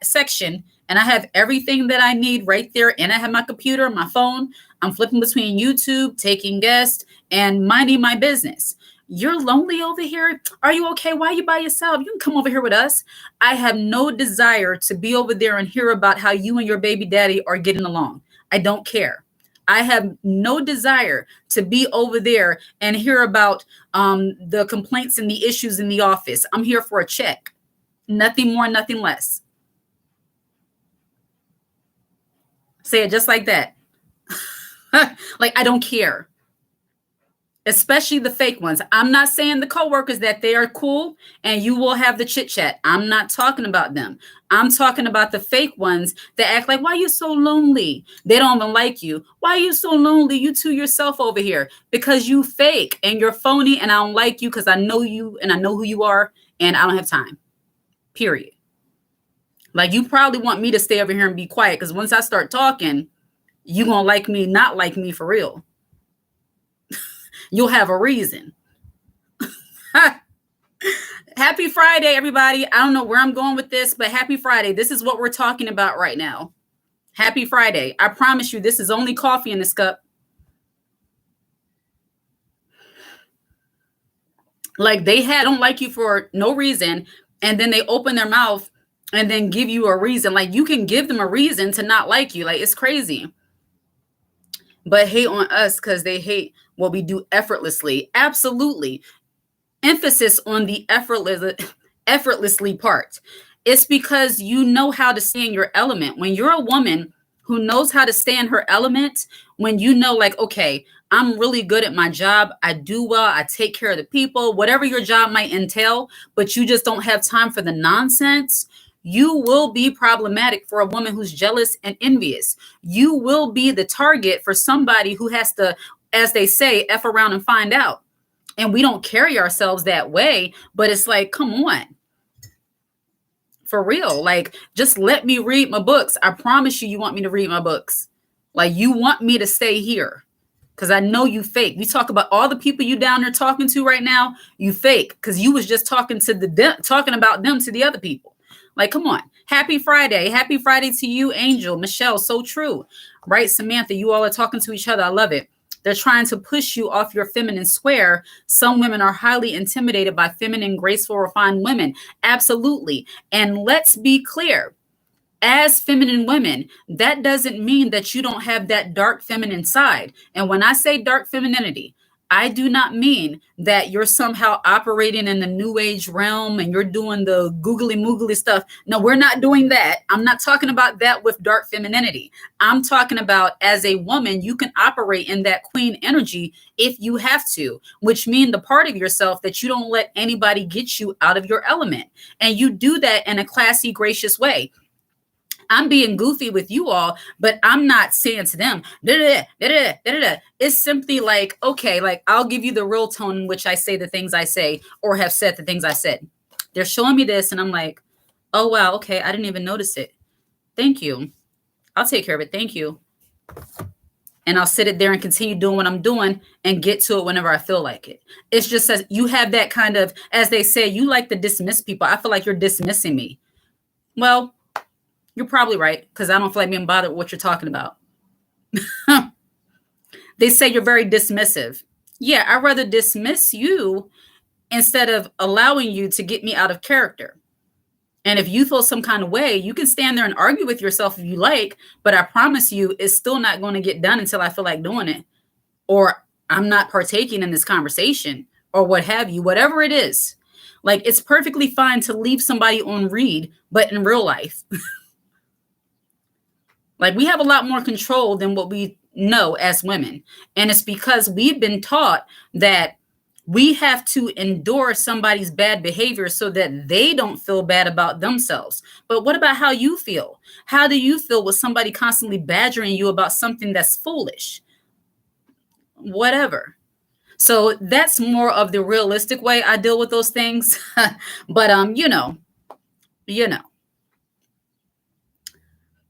section, and I have everything that I need right there. And I have my computer, my phone. I'm flipping between YouTube, taking guests, and minding my business. You're lonely over here. Are you okay? Why are you by yourself? You can come over here with us. I have no desire to be over there and hear about how you and your baby daddy are getting along. I don't care. I have no desire to be over there and hear about the complaints and the issues in the office. I'm here for a check. Nothing more, nothing less. Say it just like that. Like, I don't care. Especially the fake ones. I'm not saying the coworkers that they are cool and you will have the chit chat. I'm not talking about them. I'm talking about the fake ones that act like, why are you so lonely? They don't even like you. Why are you so lonely? You two yourself over here. Because you fake and you're phony, and I don't like you because I know you and I know who you are, and I don't have time. Period. Like, you probably want me to stay over here and be quiet because once I start talking, you gonna like me, not like me for real. You'll have a reason. Happy Friday, everybody. I don't know where I'm going with this, but happy Friday. This is what we're talking about right now. Happy Friday. I promise you, this is only coffee in this cup. Like, they don't like you for no reason, and then they open their mouth and then give you a reason. Like, you can give them a reason to not like you. Like, it's crazy. But hate on us because they hate what we do effortlessly. Absolutely. Emphasis on the effortlessly part. It's because you know how to stay in your element. When you're a woman who knows how to stay in her element, when you know, like, okay, I'm really good at my job. I do well. I take care of the people, whatever your job might entail, but you just don't have time for the nonsense. You will be problematic for a woman who's jealous and envious. You will be the target for somebody who has to, as they say, F around and find out. And we don't carry ourselves that way, but it's like, come on. For real. Like, just let me read my books. I promise you want me to read my books. Like, you want me to stay here because I know you fake. We talk about all the people you down there talking to right now. You fake because you was just talking about them to the other people. Like, come on. Happy Friday. Happy Friday to you, Angel, Michelle. So true. Right, Samantha, you all are talking to each other. I love it. They're trying to push you off your feminine square. Some women are highly intimidated by feminine, graceful, refined women. Absolutely. And let's be clear. As feminine women, that doesn't mean that you don't have that dark feminine side. And when I say dark femininity, I do not mean that you're somehow operating in the new age realm and you're doing the googly moogly stuff. No, we're not doing that. I'm not talking about that with dark femininity. I'm talking about as a woman, you can operate in that queen energy if you have to, which means the part of yourself that you don't let anybody get you out of your element. And you do that in a classy, gracious way. I'm being goofy with you all, but I'm not saying to them, da, da, da, da, da, da. It's simply like, okay, like I'll give you the real tone in which I say the things I say or have said the things I said. They're showing me this, and I'm like, oh, wow, okay, I didn't even notice it. Thank you. I'll take care of it. Thank you. And I'll sit it there and continue doing what I'm doing and get to it whenever I feel like it. It's just as you have that kind of, as they say, you like to dismiss people. I feel like you're dismissing me. Well, you're probably right, because I don't feel like being bothered with what you're talking about. They say you're very dismissive. Yeah, I'd rather dismiss you instead of allowing you to get me out of character. And if you feel some kind of way, you can stand there and argue with yourself if you like, but I promise you, it's still not going to get done until I feel like doing it, or I'm not partaking in this conversation, or what have you, whatever it is. Like, it's perfectly fine to leave somebody on read, but in real life, like, we have a lot more control than what we know as women. And it's because we've been taught that we have to endure somebody's bad behavior so that they don't feel bad about themselves. But what about how you feel? How do you feel with somebody constantly badgering you about something that's foolish? Whatever. So that's more of the realistic way I deal with those things. But you know.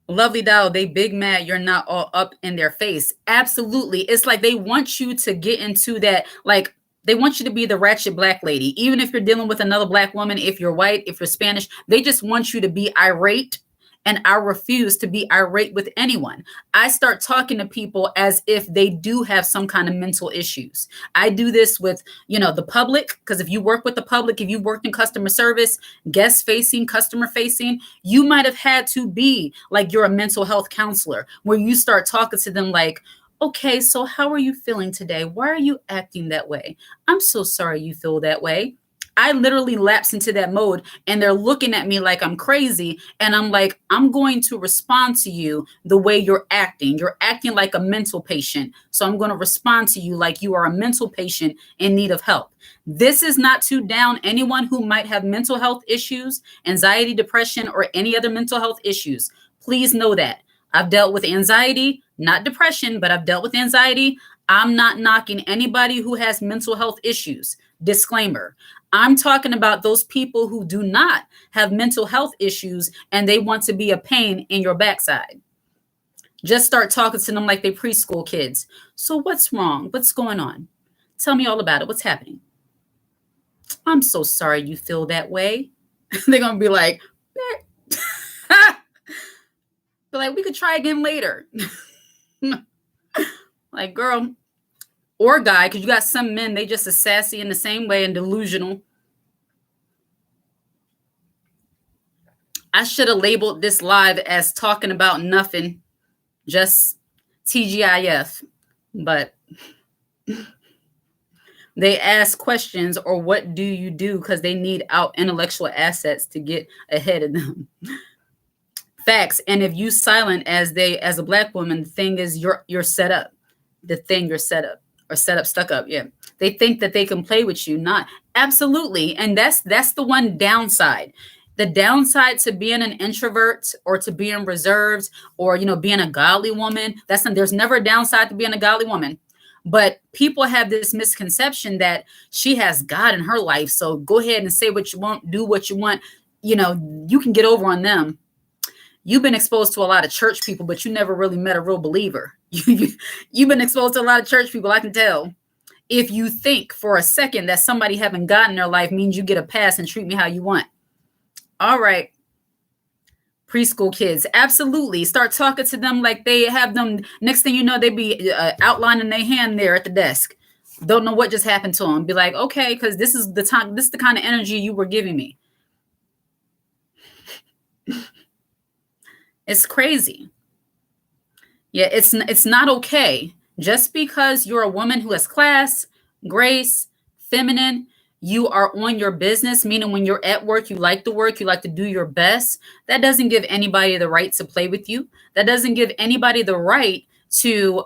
Lovely Dow, they big mad you're not all up in their face. Absolutely. It's like they want you to get into that, like they want you to be the ratchet black lady. Even if you're dealing with another black woman, if you're white, if you're Spanish, they just want you to be irate. And I refuse to be irate with anyone. I start talking to people as if they do have some kind of mental issues. I do this with, the public, because if you work with the public, if you worked in customer service, guest facing, customer facing, you might have had to be like you're a mental health counselor, where you start talking to them like, okay, so how are you feeling today? Why are you acting that way? I'm so sorry you feel that way. I literally lapse into that mode, and they're looking at me like I'm crazy. And I'm like, I'm going to respond to you the way you're acting. You're acting like a mental patient. So I'm going to respond to you like you are a mental patient in need of help. This is not to down anyone who might have mental health issues, anxiety, depression, or any other mental health issues. Please know that. I've dealt with anxiety, not depression, but I've dealt with anxiety. I'm not knocking anybody who has mental health issues. Disclaimer. I'm talking about those people who do not have mental health issues and they want to be a pain in your backside. Just start talking to them like they preschool kids. So what's wrong? What's going on? Tell me all about it. What's happening? I'm so sorry you feel that way. They're going to be like, we could try again later. Like, girl, or guy, because you got some men, they just as sassy in the same way and delusional. I should have labeled this live as talking about nothing, just TGIF, but they ask questions or what do you do because they need out intellectual assets to get ahead of them. Facts. And if you silent as a black woman, the thing is you're set up. The thing you're set up. Or set up, stuck up. Yeah. They think that they can play with you. Not absolutely. And that's the one downside. The downside to being an introvert or to being reserved or, being a godly woman, there's never a downside to being a godly woman. But people have this misconception that she has God in her life. So go ahead and say what you want, do what you want. You can get over on them. You've been exposed to a lot of church people, but you never really met a real believer. You've been exposed to a lot of church people, I can tell. If you think for a second that somebody having God in their life means you get a pass and treat me how you want. All right. Preschool kids, absolutely. Start talking to them like they have them. Next thing you know, they be outlining their hand there at the desk. Don't know what just happened to them. Be like, okay, because this is the time. This is the kind of energy you were giving me. It's crazy. Yeah, it's not okay. Just because you're a woman who has class, grace, feminine, you are on your business, meaning when you're at work, you like to do your best. That doesn't give anybody the right to play with you. That doesn't give anybody the right to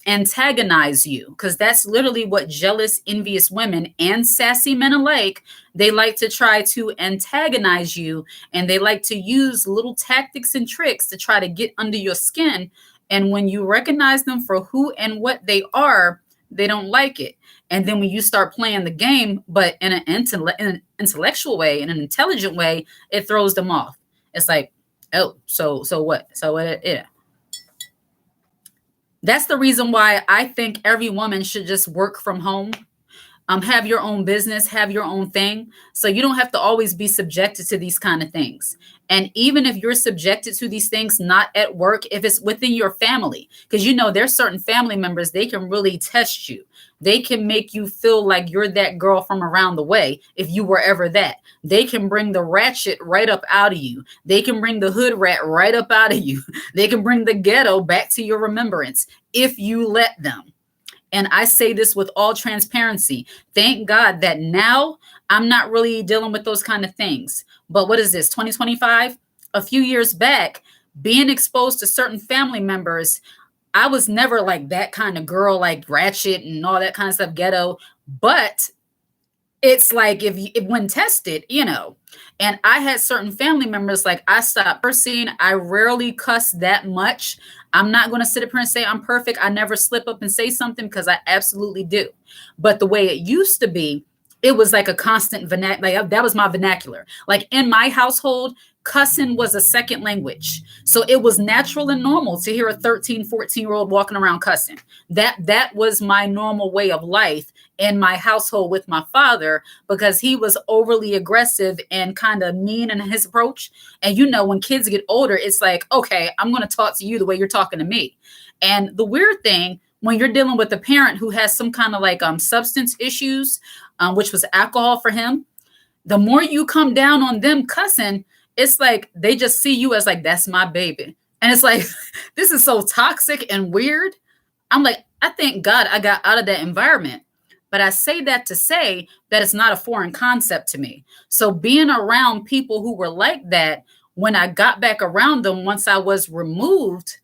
antagonize you, because that's literally what jealous, envious women and sassy men alike, they like to try to antagonize you, and they like to use little tactics and tricks to try to get under your skin. And when you recognize them for who and what they are, they don't like it. And then when you start playing the game, but in an intellectual way, in an intelligent way, it throws them off. It's like, oh, so what? So what? Yeah. That's the reason why I think every woman should just work from home, have your own business, have your own thing. So you don't have to always be subjected to these kind of things. And even if you're subjected to these things, not at work, if it's within your family, because there's certain family members, they can really test you. They can make you feel like you're that girl from around the way if you were ever that. They can bring the ratchet right up out of you. They can bring the hood rat right up out of you. They can bring the ghetto back to your remembrance if you let them. And I say this with all transparency. Thank God that now I'm not really dealing with those kind of things. But what is this, 2025? A few years back, being exposed to certain family members, I was never like that kind of girl, like ratchet and all that kind of stuff, ghetto. But it's like if when tested, and I had certain family members, like I stopped cursing. I rarely cuss that much. I'm not going to sit up here and say I'm perfect. I never slip up and say something, because I absolutely do. But the way it used to be, it was like a constant vernacular. Like that was my vernacular. Like in my household, cussing was a second language. So it was natural and normal to hear a 13, 14-year-old walking around cussing. That was my normal way of life in my household with my father, because he was overly aggressive and kind of mean in his approach. And when kids get older, it's like, okay, I'm going to talk to you the way you're talking to me. And the weird thing, when you're dealing with a parent who has some kind of like substance issues, which was alcohol for him, the more you come down on them cussing, it's like they just see you as like, that's my baby. And it's like, this is so toxic and weird. I'm like, I thank God I got out of that environment. But I say that to say that it's not a foreign concept to me. So being around people who were like that, when I got back around them, once I was removed,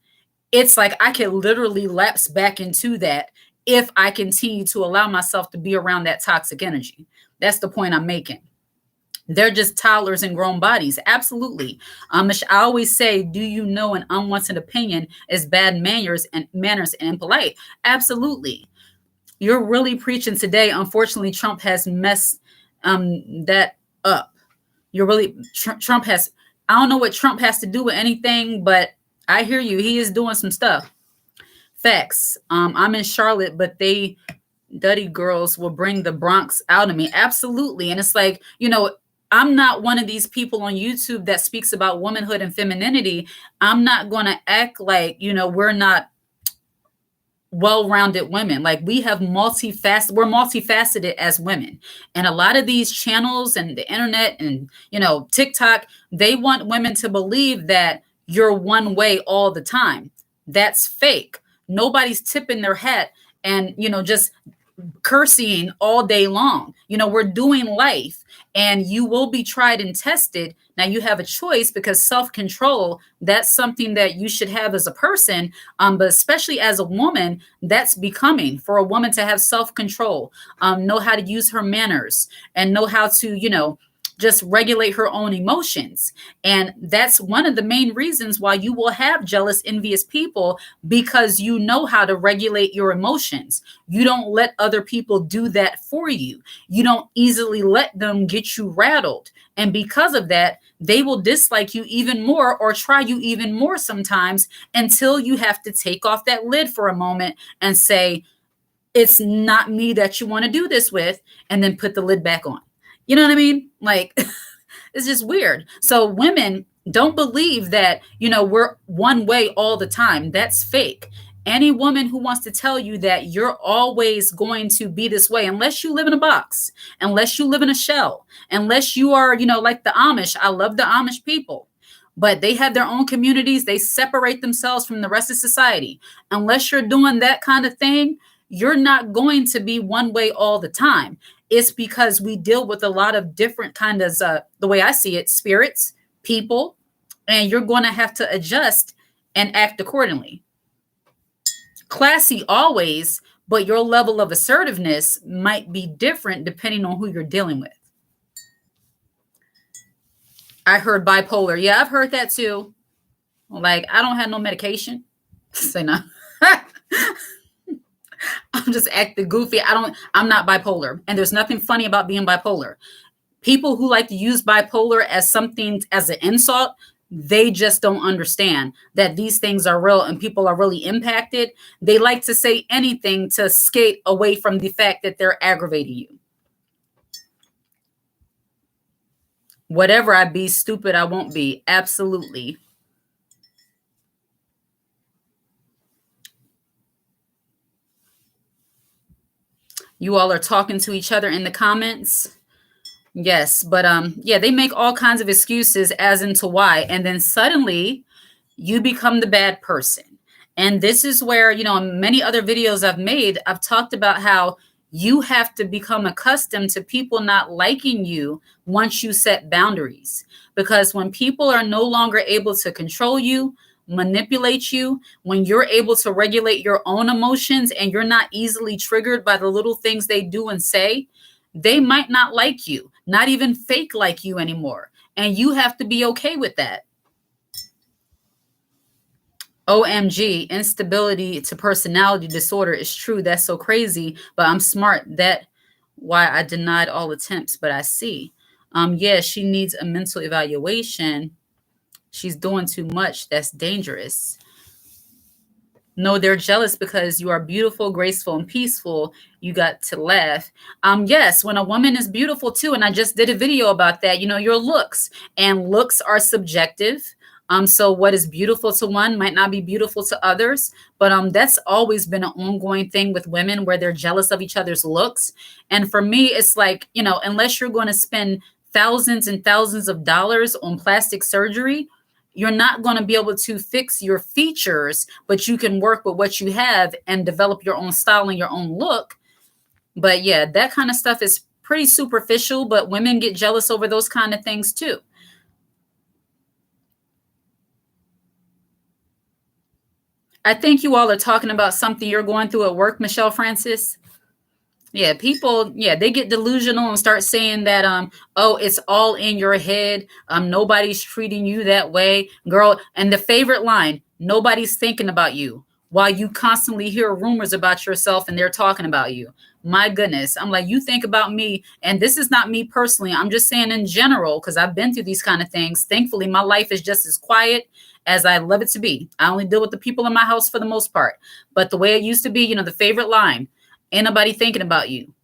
it's like I could literally lapse back into that if I continue to allow myself to be around that toxic energy. That's the point I'm making. They're just toddlers in grown bodies. Absolutely. I always say, do you know an unwanted opinion is bad manners and impolite? Absolutely. You're really preaching today. Unfortunately, Trump has messed that up. Trump has, I don't know what Trump has to do with anything, but I hear you. He is doing some stuff. Facts. I'm in Charlotte, but Duddy girls will bring the Bronx out of me. Absolutely. And it's like, I'm not one of these people on YouTube that speaks about womanhood and femininity. I'm not going to act like, we're not well-rounded women. Like we're multifaceted as women. And a lot of these channels and the internet and, TikTok, they want women to believe that you're one way all the time. That's fake. Nobody's tipping their hat and, just cursing all day long. We're doing life, and you will be tried and tested. Now you have a choice, because self-control, that's something that you should have as a person, but especially as a woman, that's becoming for a woman to have self-control, know how to use her manners and know how to, just regulate her own emotions. And that's one of the main reasons why you will have jealous, envious people, because you know how to regulate your emotions. You don't let other people do that for you. You don't easily let them get you rattled. And because of that, they will dislike you even more or try you even more sometimes, until you have to take off that lid for a moment and say, it's not me that you want to do this with, and then put the lid back on. You know what I mean? Like, it's just weird. So women, don't believe that, we're one way all the time. That's fake. Any woman who wants to tell you that you're always going to be this way, unless you live in a box, unless you live in a shell, unless you are, like the Amish. I love the Amish people. but they have their own communities. They separate themselves from the rest of society. Unless you're doing that kind of thing, you're not going to be one way all the time. It's because we deal with a lot of different kind of, the way I see it, spirits, people, and you're going to have to adjust and act accordingly. Classy always, but your level of assertiveness might be different depending on who you're dealing with. I heard bipolar. Yeah, I've heard that too. Like, I don't have no medication. Say no. I'm just acting goofy. I'm not bipolar. And there's nothing funny about being bipolar. People who like to use bipolar as something, as an insult, they just don't understand that these things are real and people are really impacted. They like to say anything to skate away from the fact that they're aggravating you. Whatever I be, stupid I won't be. Absolutely. You all are talking to each other in the comments. Yes, but yeah, they make all kinds of excuses as into why, and then suddenly you become the bad person. And this is where, in many other videos I've made, I've talked about how you have to become accustomed to people not liking you once you set boundaries. Because when people are no longer able to control you, manipulate you, when you're able to regulate your own emotions and you're not easily triggered by the little things they do and say, they might not like you, not even fake like you anymore. And you have to be okay with that. OMG, instability to personality disorder is true. That's so crazy, but I'm smart. That why I denied all attempts, but I see. Yeah, she needs a mental evaluation. She's doing too much. That's dangerous. No, they're jealous because you are beautiful, graceful, and peaceful. You got to laugh. Yes, when a woman is beautiful too, and I just did a video about that, your looks, and looks are subjective. So what is beautiful to one might not be beautiful to others, but that's always been an ongoing thing with women where they're jealous of each other's looks. And for me, it's like, unless you're going to spend thousands and thousands of dollars on plastic surgery, you're not going to be able to fix your features, but you can work with what you have and develop your own style and your own look. But yeah, that kind of stuff is pretty superficial, but women get jealous over those kind of things too. I think you all are talking about something you're going through at work, Michelle Francis. Yeah, people, yeah, they get delusional and start saying that oh, it's all in your head. Nobody's treating you that way, girl. And the favorite line, nobody's thinking about you, while you constantly hear rumors about yourself and they're talking about you. My goodness. I'm like, you think about me, and this is not me personally. I'm just saying in general, because I've been through these kind of things. Thankfully, my life is just as quiet as I love it to be. I only deal with the people in my house for the most part. But the way it used to be, the favorite line, ain't nobody thinking about you.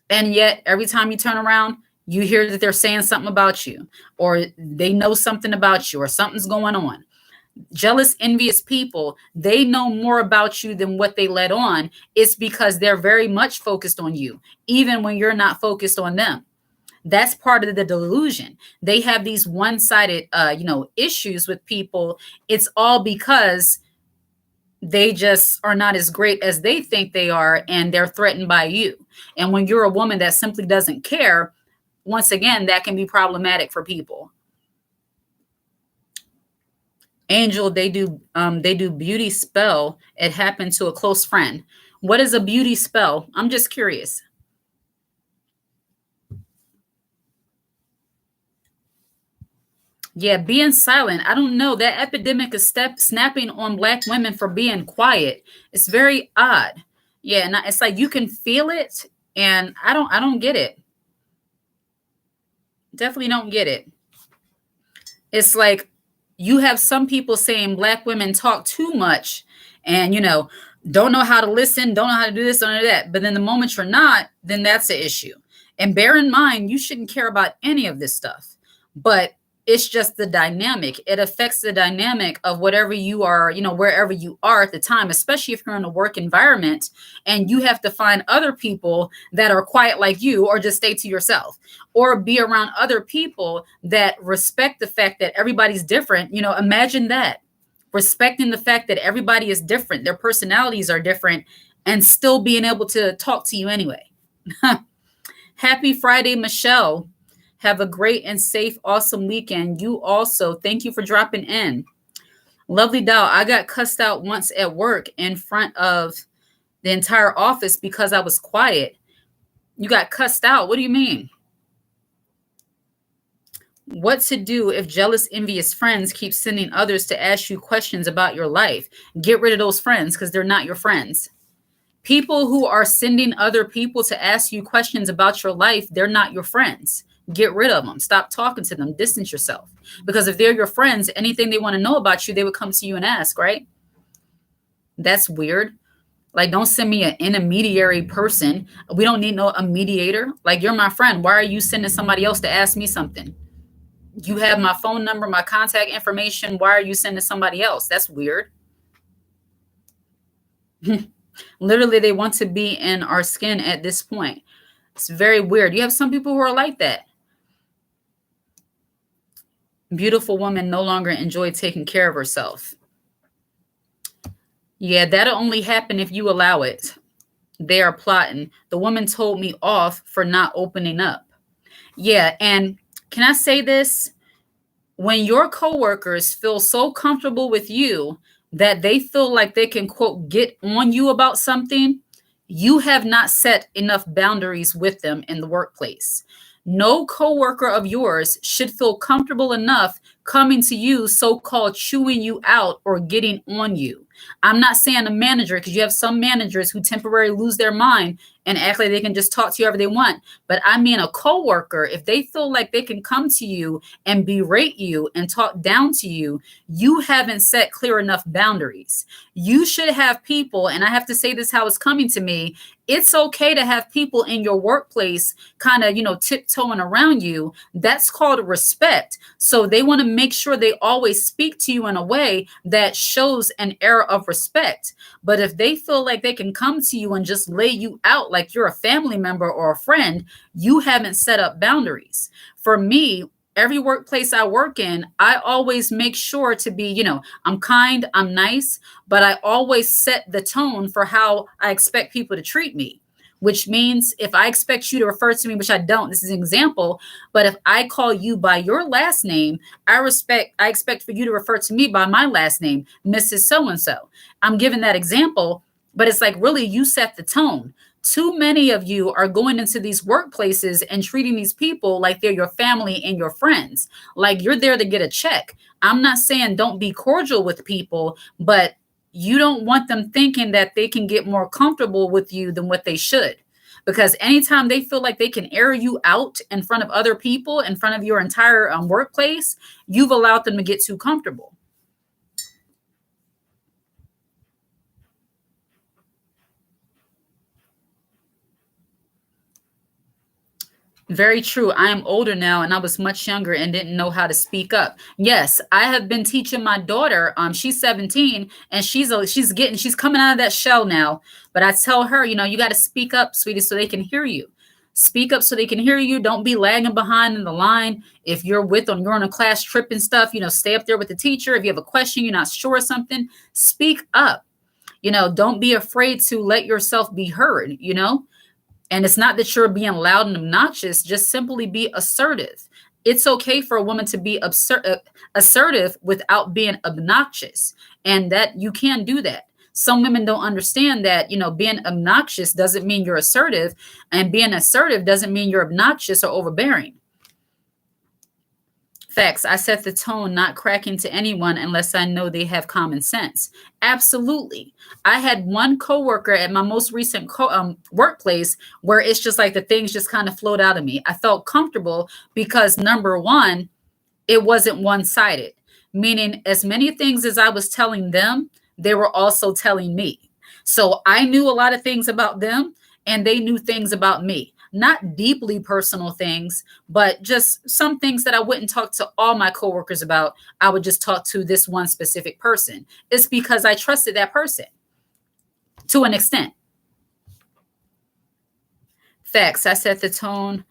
And yet, every time you turn around, you hear that they're saying something about you, or they know something about you, or something's going on. Jealous, envious people, they know more about you than what they let on. It's because they're very much focused on you, even when you're not focused on them. That's part of the delusion. They have these one-sided, issues with people. It's all because they just are not as great as they think they are, and they're threatened by you. And when you're a woman that simply doesn't care, once again, that can be problematic for people. Angel, they do beauty spell. It happened to a close friend. What is a beauty spell? I'm just curious. Yeah, being silent. I don't know. That epidemic is snapping on black women for being quiet. It's very odd. Yeah, and it's like you can feel it, and I don't get it. Definitely don't get it. It's like you have some people saying black women talk too much and, don't know how to listen, don't know how to do this, don't know that. But then the moment you're not, then that's the issue. And bear in mind, you shouldn't care about any of this stuff. But It's just the dynamic. It affects the dynamic of whatever you are, wherever you are at the time, especially if you're in a work environment and you have to find other people that are quiet like you, or just stay to yourself, or be around other people that respect the fact that everybody's different. Imagine that, respecting the fact that everybody is different, their personalities are different, and still being able to talk to you anyway. Happy Friday, Michelle. Have a great and safe, awesome weekend. You also, thank you for dropping in. Lovely Doll, I got cussed out once at work in front of the entire office because I was quiet. You got cussed out? What do you mean? What to do if jealous, envious friends keep sending others to ask you questions about your life? Get rid of those friends because they're not your friends. People who are sending other people to ask you questions about your life, they're not your friends. Get rid of them. Stop talking to them. Distance yourself. Because if they're your friends, anything they want to know about you, they would come to you and ask, right? That's weird. Like, don't send me an intermediary person. We don't need a mediator. Like, you're my friend. Why are you sending somebody else to ask me something? You have my phone number, my contact information. Why are you sending somebody else? That's weird. Literally, they want to be in our skin at this point. It's very weird. You have some people who are like that. Beautiful woman no longer enjoy taking care of herself. Yeah, that'll only happen if you allow it. They are plotting. The woman told me off for not opening up. Yeah, and can I say this? When your coworkers feel so comfortable with you that they feel like they can, quote, get on you about something, you have not set enough boundaries with them in the workplace. No coworker of yours should feel comfortable enough coming to you, so-called chewing you out or getting on you. I'm not saying a manager, because you have some managers who temporarily lose their mind and act like they can just talk to you however they want. But I mean a coworker, if they feel like they can come to you and berate you and talk down to you, you haven't set clear enough boundaries. You should have people, and I have to say this how it's coming to me, it's okay to have people in your workplace kind of, tiptoeing around you. That's called respect. So they want to make sure they always speak to you in a way that shows an air of respect. But if they feel like they can come to you and just lay you out like you're a family member or a friend, you haven't set up boundaries. For me, every workplace I work in, I always make sure to be, I'm kind, I'm nice, but I always set the tone for how I expect people to treat me. Which means if I expect you to refer to me, which I don't, this is an example, but if I call you by your last name, I expect for you to refer to me by my last name, Mrs. So-and-so. I'm giving that example, but it's like, really, you set the tone. Too many of you are going into these workplaces and treating these people like they're your family and your friends, like you're there to get a check. I'm not saying don't be cordial with people, but you don't want them thinking that they can get more comfortable with you than what they should. Because anytime they feel like they can air you out in front of other people, in front of your entire workplace, you've allowed them to get too comfortable. Very true. I am older now and I was much younger and didn't know how to speak up. Yes, I have been teaching my daughter. She's 17 and she's coming out of that shell now. But I tell her, you got to speak up, sweetie, so they can hear you. Speak up so they can hear you. Don't be lagging behind in the line. If you're on a class trip and stuff, stay up there with the teacher. If you have a question, you're not sure of something, speak up. Don't be afraid to let yourself be heard, And it's not that you're being loud and obnoxious, just simply be assertive. It's okay for a woman to be assertive without being obnoxious, and that you can do that. Some women don't understand that, being obnoxious doesn't mean you're assertive, and being assertive doesn't mean you're obnoxious or overbearing. Facts. I set the tone, not cracking to anyone unless I know they have common sense. Absolutely. I had one coworker at my most recent workplace where it's just like the things just kind of flowed out of me. I felt comfortable because, number one, it wasn't one-sided, meaning as many things as I was telling them, they were also telling me. So I knew a lot of things about them and they knew things about me. not deeply personal things, but just some things that I wouldn't talk to all my coworkers about. I would just talk to this one specific person. It's because I trusted that person to an extent. Facts. I set the tone.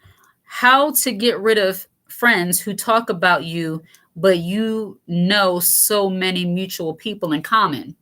How to get rid of friends who talk about you, but you know so many mutual people in common.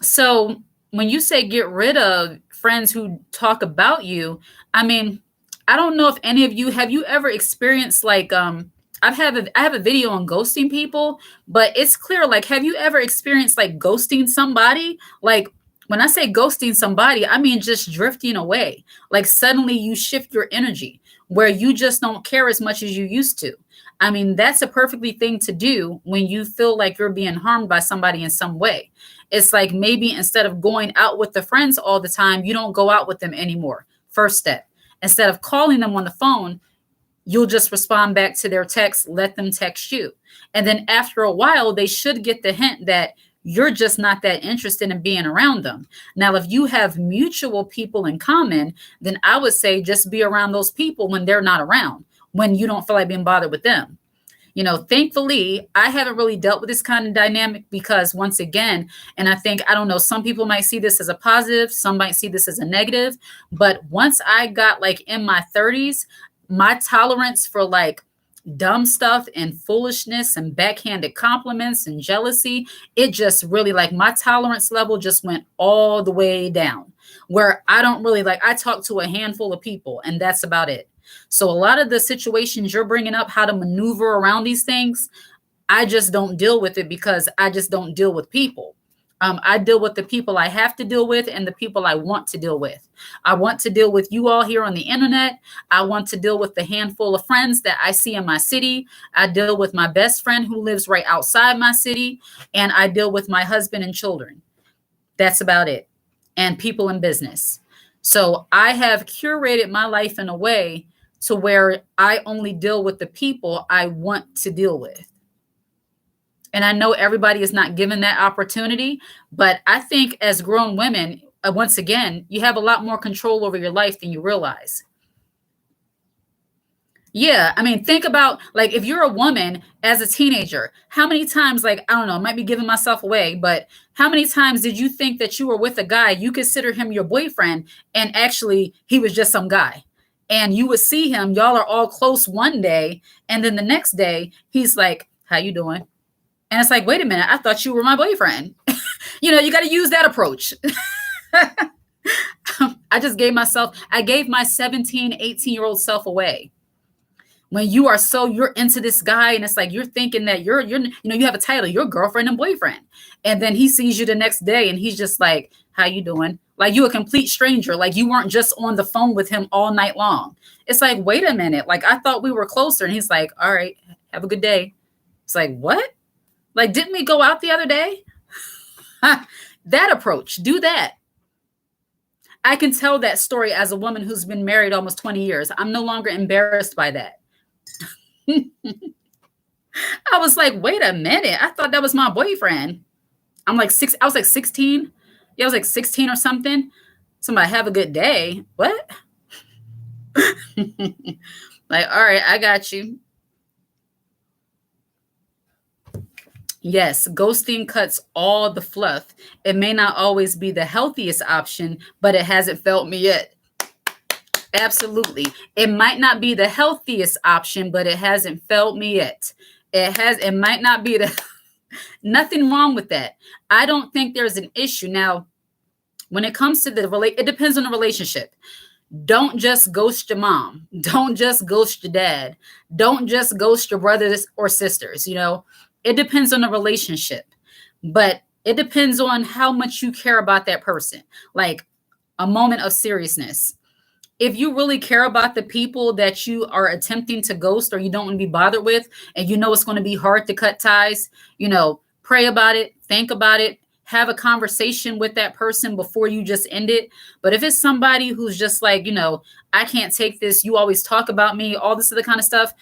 So when you say get rid of friends who talk about you, I mean, I don't know if any of you have you ever experienced like I have a video on ghosting people, but it's clear like have you ever experienced like ghosting somebody? Like when I say ghosting somebody, I mean just drifting away. Like suddenly you shift your energy where you just don't care as much as you used to. I mean, that's a perfectly thing to do when you feel like you're being harmed by somebody in some way. It's like maybe instead of going out with the friends all the time, you don't go out with them anymore. First step. Instead of calling them on the phone, you'll just respond back to their text, let them text you. And then after a while, they should get the hint that you're just not that interested in being around them. Now, if you have mutual people in common, then I would say just be around those people when they're not around, when you don't feel like being bothered with them. You know, thankfully, I haven't really dealt with this kind of dynamic because once again, and I think, I don't know, some people might see this as a positive, some might see this as a negative. But once I got like in my 30s, my tolerance for like dumb stuff and foolishness and backhanded compliments and jealousy, it just really like my tolerance level just went all the way down where I don't really like, I talk to a handful of people and that's about it. So a lot of the situations you're bringing up, how to maneuver around these things, I just don't deal with it because I just don't deal with people. I deal with the people I have to deal with and the people I want to deal with. I want to deal with you all here on the internet. I want to deal with the handful of friends that I see in my city. I deal with my best friend who lives right outside my city. And I deal with my husband and children. That's about it. And people in business. So I have curated my life in a way to where I only deal with the people I want to deal with. And I know everybody is not given that opportunity, but I think as grown women, once again, you have a lot more control over your life than you realize. Yeah, I mean, think about like if you're a woman as a teenager, how many times, like, I don't know, I might be giving myself away, but how many times did you think that you were with a guy, you consider him your boyfriend, and actually he was just some guy? And you would see him, y'all are all close one day, and then the next day he's like, how you doing? And it's like, wait a minute, I thought you were my boyfriend. You got to use that approach. I gave my 17, 18-year-old self away. When you're into this guy and it's like, you're thinking that you have a title, you're girlfriend and boyfriend. And then he sees you the next day and he's just like, how you doing? Like you a complete stranger. Like you weren't just on the phone with him all night long. It's like, wait a minute. Like I thought we were closer. And he's like, all right, have a good day. It's like, what? Like, didn't we go out the other day? That approach, do that. I can tell that story as a woman who's been married almost 20 years. I'm no longer embarrassed by that. I was like, wait a minute. I thought that was my boyfriend. I was like 16. Yeah, I was like 16 or something. Somebody have a good day. What? Like, all right, I got you. Yes, ghosting cuts all the fluff. It may not always be the healthiest option, but it hasn't felt me yet. Absolutely. It might not be the healthiest option, but it hasn't felt me yet. It might not be nothing wrong with that. I don't think there's an issue. Now, when it comes to it depends on the relationship. Don't just ghost your mom. Don't just ghost your dad. Don't just ghost your brothers or sisters, It depends on the relationship, but it depends on how much you care about that person. Like a moment of seriousness. If you really care about the people that you are attempting to ghost or you don't want to be bothered with, and it's going to be hard to cut ties, pray about it, think about it, have a conversation with that person before you just end it. But if it's somebody who's just like, I can't take this, you always talk about me, all this other kind of stuff,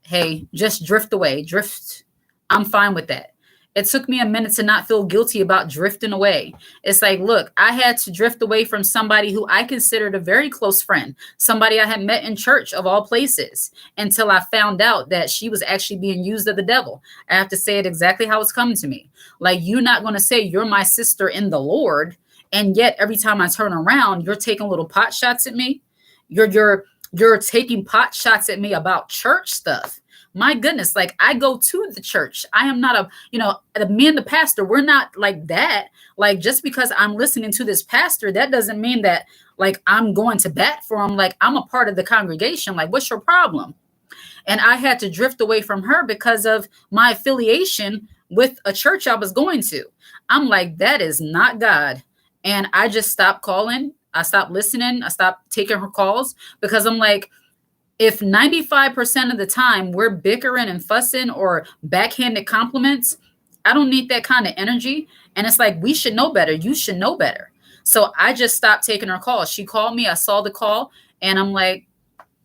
hey, just drift away, drift. I'm fine with that. It took me a minute to not feel guilty about drifting away. It's like, look, I had to drift away from somebody who I considered a very close friend, somebody I had met in church of all places, until I found out that she was actually being used of the devil. I have to say it exactly how it's coming to me. Like, you're not going to say you're my sister in the Lord, and yet every time I turn around, you're taking little pot shots at me. You're taking pot shots at me about church stuff. My goodness, like, I go to the church. I am not me and the pastor, we're not like that. Like, just because I'm listening to this pastor, that doesn't mean that like I'm going to bat for him. Like, I'm a part of the congregation. Like, what's your problem? And I had to drift away from her because of my affiliation with a church I was going to. I'm like, that is not God. And I just stopped calling. I stopped listening. I stopped taking her calls because I'm like, if 95% of the time we're bickering and fussing or backhanded compliments, I don't need that kind of energy. And it's like, we should know better. You should know better. So I just stopped taking her calls. She called me. I saw the call and I'm like,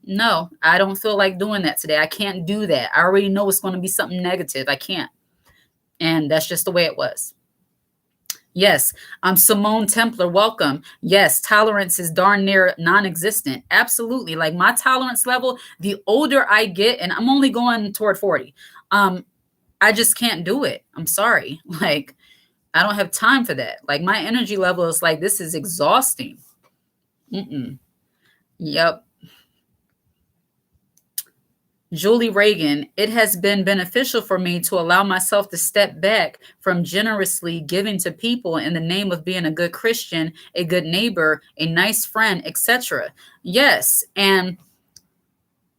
no, I don't feel like doing that today. I can't do that. I already know it's going to be something negative. I can't. And that's just the way it was. Yes, Simone Templar, welcome. Yes, tolerance is darn near non-existent. Absolutely. Like, my tolerance level, the older I get, and I'm only going toward 40, I just can't do it. I'm sorry. Like, I don't have time for that. Like, my energy level is like, this is exhausting. Mm-mm. Yep. Julie Reagan, it has been beneficial for me to allow myself to step back from generously giving to people in the name of being a good Christian, a good neighbor, a nice friend, etc. Yes, and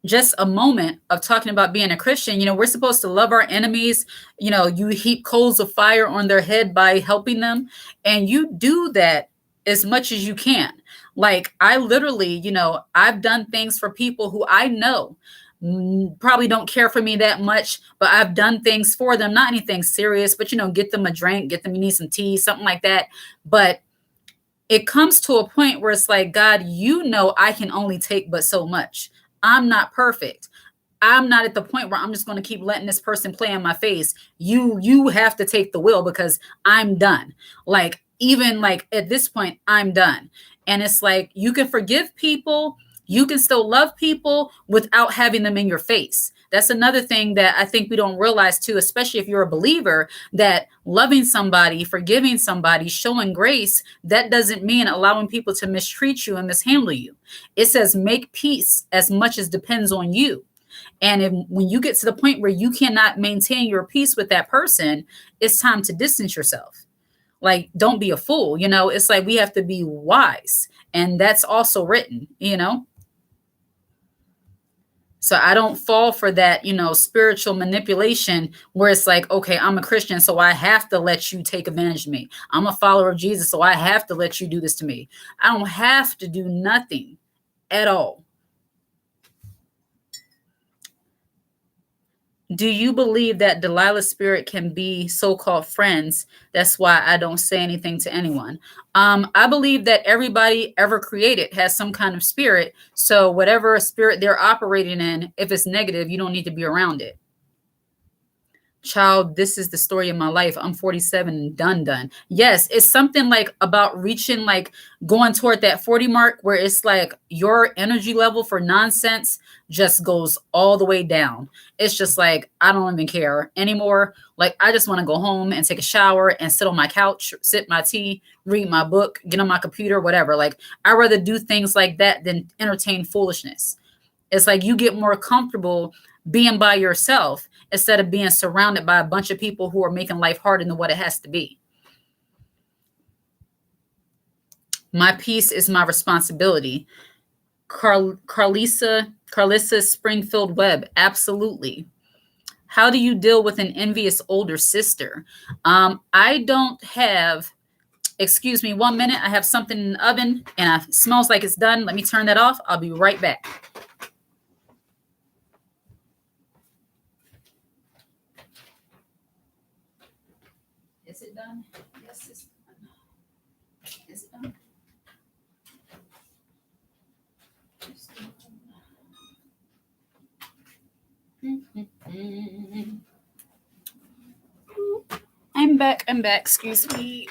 just a moment of talking about being a Christian, we're supposed to love our enemies. You heap coals of fire on their head by helping them, and you do that as much as you can. Like, I literally, I've done things for people who I know probably don't care for me that much, but I've done things for them, not anything serious, but get them a drink, get them, you need some tea, something like that. But it comes to a point where it's like, God, I can only take but so much. I'm not perfect. I'm not at the point where I'm just going to keep letting this person play in my face. You have to take the wheel because I'm done. Like, even like at this point, I'm done. And it's like, you can forgive people. You can still love people without having them in your face. That's another thing that I think we don't realize too, especially if you're a believer, that loving somebody, forgiving somebody, showing grace, that doesn't mean allowing people to mistreat you and mishandle you. It says make peace as much as depends on you. And when you get to the point where you cannot maintain your peace with that person, it's time to distance yourself. Like, don't be a fool. It's like we have to be wise. And that's also written. So I don't fall for that, spiritual manipulation where it's like, okay, I'm a Christian, so I have to let you take advantage of me. I'm a follower of Jesus, so I have to let you do this to me. I don't have to do nothing at all. Do you believe that Delilah's spirit can be so-called friends? That's why I don't say anything to anyone. I believe that everybody ever created has some kind of spirit. So whatever spirit they're operating in, if it's negative, you don't need to be around it. Child, this is the story of my life. I'm 47 and done. Yes, it's something like about reaching, like going toward that 40 mark where it's like your energy level for nonsense just goes all the way down. It's just like, I don't even care anymore. Like, I just want to go home and take a shower and sit on my couch, sip my tea, read my book, get on my computer, whatever. Like, I'd rather do things like that than entertain foolishness. It's like you get more comfortable being by yourself instead of being surrounded by a bunch of people who are making life harder than what it has to be. My peace is my responsibility. Carlissa Springfield Webb, absolutely. How do you deal with an envious older sister? I don't have, excuse me, 1 minute. I have something in the oven and it smells like it's done. Let me turn that off. I'll be right back. Is it done? Yes, it's done. Is it done? I'm back. Excuse me.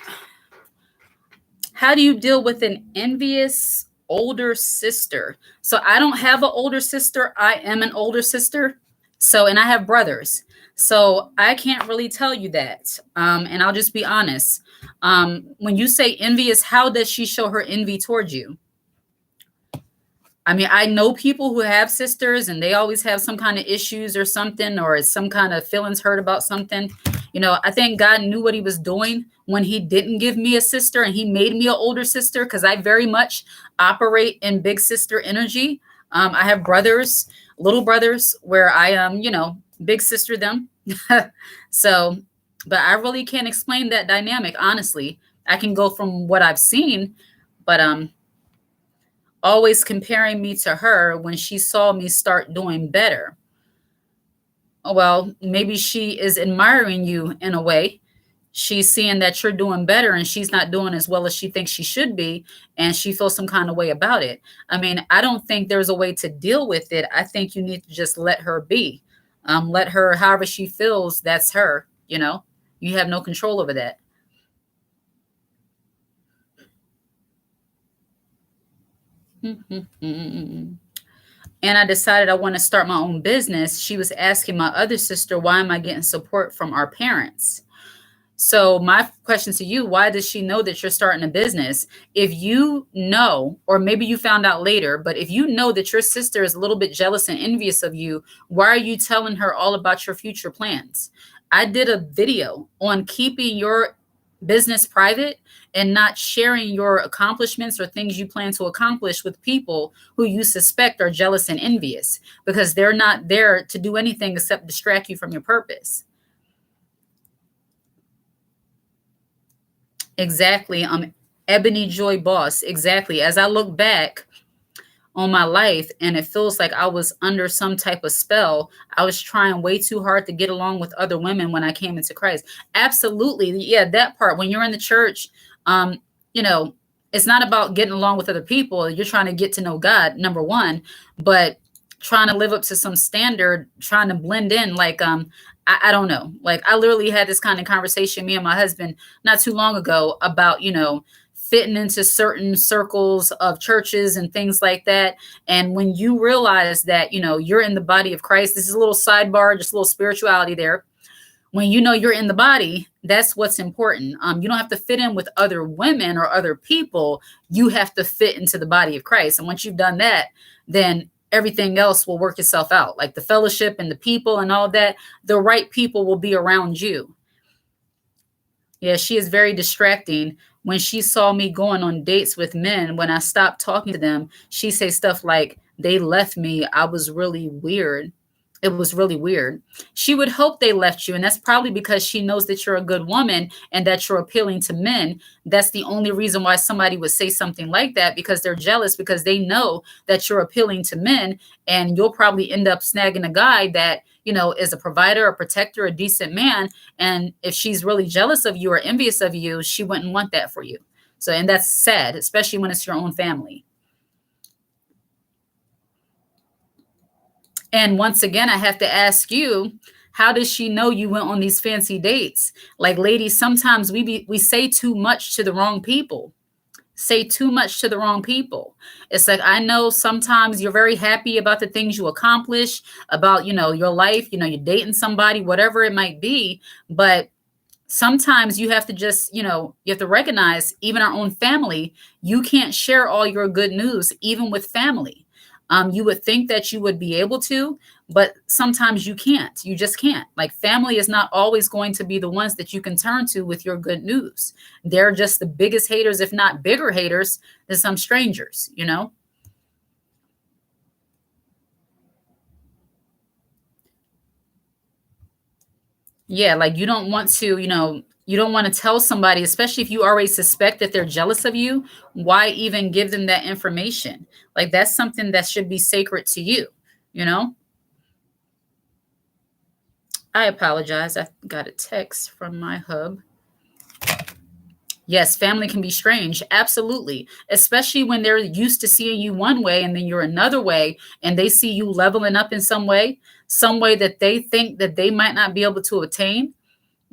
How do you deal with an envious older sister? So I don't have an older sister. I am an older sister. So, and I have brothers. So I can't really tell you that. And I'll just be honest. When you say envious, how does she show her envy towards you? I mean, I know people who have sisters and they always have some kind of issues or something, or some kind of feelings hurt about something. I think God knew what he was doing when he didn't give me a sister and he made me an older sister, because I very much operate in big sister energy. I have brothers, little brothers, where I am, big sister them. So, but I really can't explain that dynamic, honestly. I can go from what I've seen, but always comparing me to her when she saw me start doing better. Well, maybe she is admiring you in a way. She's seeing that you're doing better and she's not doing as well as she thinks she should be, and she feels some kind of way about it. I mean, I don't think there's a way to deal with it. I think you need to just let her be. Let her, however she feels, that's her. You have no control over that. And I decided I want to start my own business. She was asking my other sister, why am I getting support from our parents? So my question to you, why does she know that you're starting a business? If you know, or maybe you found out later, but if you know that your sister is a little bit jealous and envious of you, why are you telling her all about your future plans? I did a video on keeping your business private and not sharing your accomplishments or things you plan to accomplish with people who you suspect are jealous and envious, because they're not there to do anything except distract you from your purpose. Exactly. Ebony Joy Boss. Exactly. As I look back on my life and it feels like I was under some type of spell, I was trying way too hard to get along with other women when I came into Christ. Absolutely. Yeah, that part. When you're in the church, you know, it's not about getting along with other people. You're trying to get to know God, number one, but trying to live up to some standard, trying to blend in. Like, I don't know. Like, I literally had this kind of conversation, me and my husband, not too long ago, about, fitting into certain circles of churches and things like that. And when you realize that, you're in the body of Christ, this is a little sidebar, just a little spirituality there. When you know you're in the body, that's what's important. You don't have to fit in with other women or other people. You have to fit into the body of Christ. And once you've done that, then everything else will work itself out. Like the fellowship and the people and all that, the right people will be around you. Yeah, she is very distracting. When she saw me going on dates with men, when I stopped talking to them, she say stuff like, they left me. I was really weird. It was really weird. She would hope they left you. And that's probably because she knows that you're a good woman and that you're appealing to men. That's the only reason why somebody would say something like that, because they're jealous, because they know that you're appealing to men, and you'll probably end up snagging a guy that, is a provider, a protector, a decent man. And if she's really jealous of you or envious of you, she wouldn't want that for you. So, and that's sad, especially when it's your own family. And once again, I have to ask you, how does she know you went on these fancy dates? Like, ladies, sometimes we say too much to the wrong people. Say too much to the wrong people. It's like, I know sometimes you're very happy about the things you accomplish, about, your life, you're dating somebody, whatever it might be. But sometimes you have to just, you have to recognize, even our own family, you can't share all your good news, even with family. You would think that you would be able to, but sometimes you can't. You just can't. Like, family is not always going to be the ones that you can turn to with your good news. They're just the biggest haters, if not bigger haters than some strangers. Yeah, like, you don't want to, you don't want to tell somebody, especially if you already suspect that they're jealous of you. Why even give them that information? Like, that's something that should be sacred to you, you know? I apologize. I got a text from my hub. Yes, family can be strange. Absolutely. Especially when they're used to seeing you one way and then you're another way, and they see you leveling up in some way that they think that they might not be able to attain.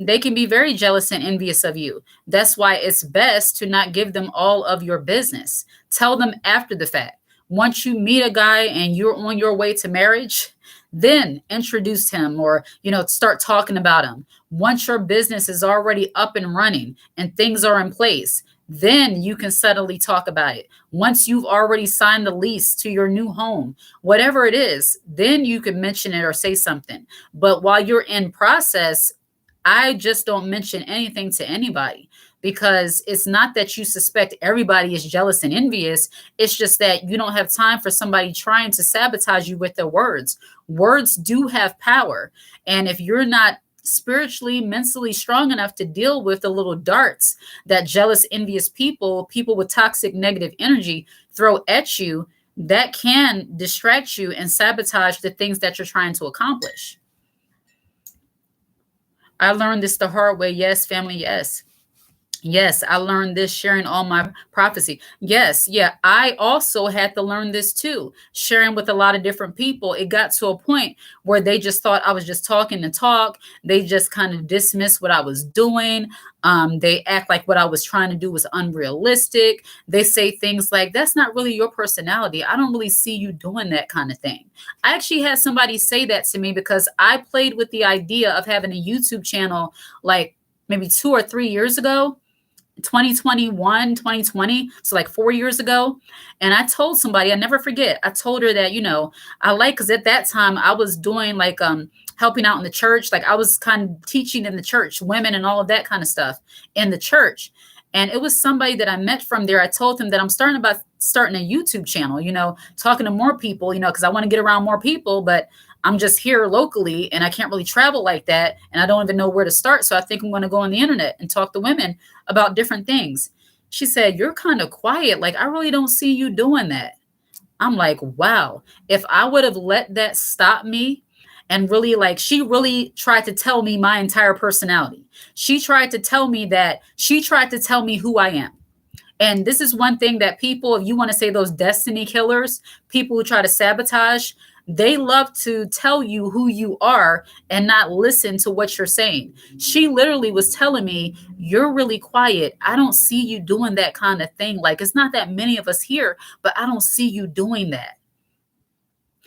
They can be very jealous and envious of you. That's why it's best to not give them all of your business. Tell them after the fact. Once you meet a guy and you're on your way to marriage, then introduce him, or start talking about him. Once your business is already up and running and things are in place, then you can subtly talk about it. Once you've already signed the lease to your new home, whatever it is, then you can mention it or say something. But while you're in process, I just don't mention anything to anybody, because it's not that you suspect everybody is jealous and envious. It's just that you don't have time for somebody trying to sabotage you with their words. Words do have power. And if you're not spiritually, mentally strong enough to deal with the little darts that jealous, envious people with toxic, negative energy throw at you, that can distract you and sabotage the things that you're trying to accomplish. I learned this the hard way. Yes, family, yes. Yes, I learned this sharing all my prophecy. Yes, yeah, I also had to learn this too. Sharing with a lot of different people, it got to a point where they just thought I was just talking to talk. They just kind of dismissed what I was doing. They act like what I was trying to do was unrealistic. They say things like, "That's not really your personality. I don't really see you doing that kind of thing." I actually had somebody say that to me because I played with the idea of having a YouTube channel like maybe 2 or 3 years ago. 2021, 2020, so like 4 years ago. And I told somebody, I never forget, I told her that, I like, because at that time I was doing like helping out in the church. Like I was kind of teaching in the church, women and all of that kind of stuff in the church. And it was somebody that I met from there. I told him that I'm starting a YouTube channel, talking to more people, because I want to get around more people, but I'm just here locally and I can't really travel like that. And I don't even know where to start. So I think I'm going to go on the internet and talk to women about different things. She said, "You're kind of quiet. Like, I really don't see you doing that." I'm like, wow, if I would have let that stop me and really she really tried to tell me my entire personality. She tried to tell me who I am. And this is one thing that people, if you want to say those destiny killers, people who try to sabotage, they love to tell you who you are and not listen to what you're saying. She literally was telling me, "You're really quiet. I don't see you doing that kind of thing. Like, it's not that many of us here, but I don't see you doing that.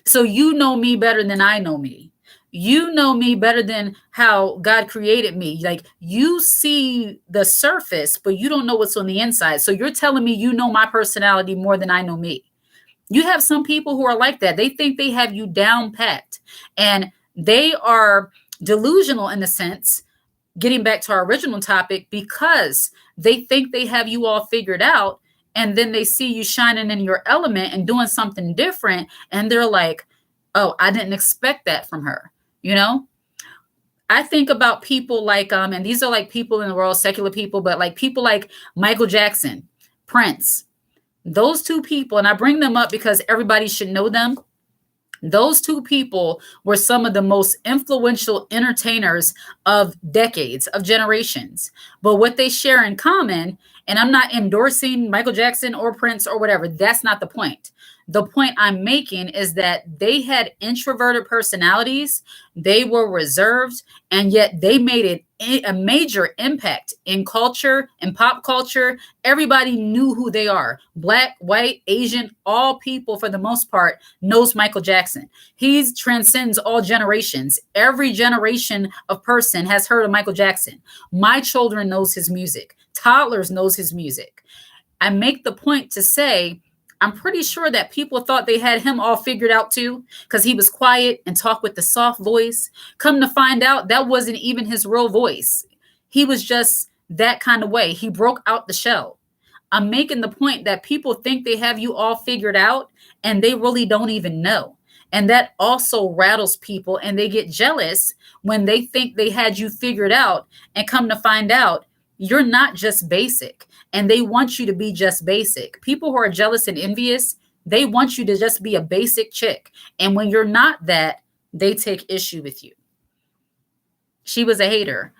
So you know me better than I know me. You know me better than how God created me. Like, you see the surface, but you don't know what's on the inside. So you're telling me you know my personality more than I know me." You have some people who are like that. They think they have you down packed, and they are delusional in a sense, getting back to our original topic, because they think they have you all figured out. And then they see you shining in your element and doing something different. And they're like, "Oh, I didn't expect that from her." You know, I think about people like, and these are like people in the world, secular people, but like people like Michael Jackson, Prince, those two people, and I bring them up because everybody should know them. Those two people were some of the most influential entertainers of decades, of generations. But what they share in common, and I'm not endorsing Michael Jackson or Prince or whatever, that's not the point. The point I'm making is that they had introverted personalities, they were reserved, and yet they made it a major impact in culture and pop culture. Everybody knew who they are. Black, white, Asian, all people for the most part knows Michael Jackson. He transcends all generations. Every generation of person has heard of Michael Jackson. My children knows his music. Toddlers knows his music. I make the point to say, I'm pretty sure that people thought they had him all figured out too, because he was quiet and talked with the soft voice. Come to find out, that wasn't even his real voice. He was just that kind of way. He broke out the shell. I'm making the point that people think they have you all figured out, and they really don't even know. And that also rattles people, and they get jealous when they think they had you figured out, and come to find out, you're not just basic. And they want you to be just basic. People who are jealous and envious, they want you to just be a basic chick. And when you're not that, they take issue with you. She was a hater.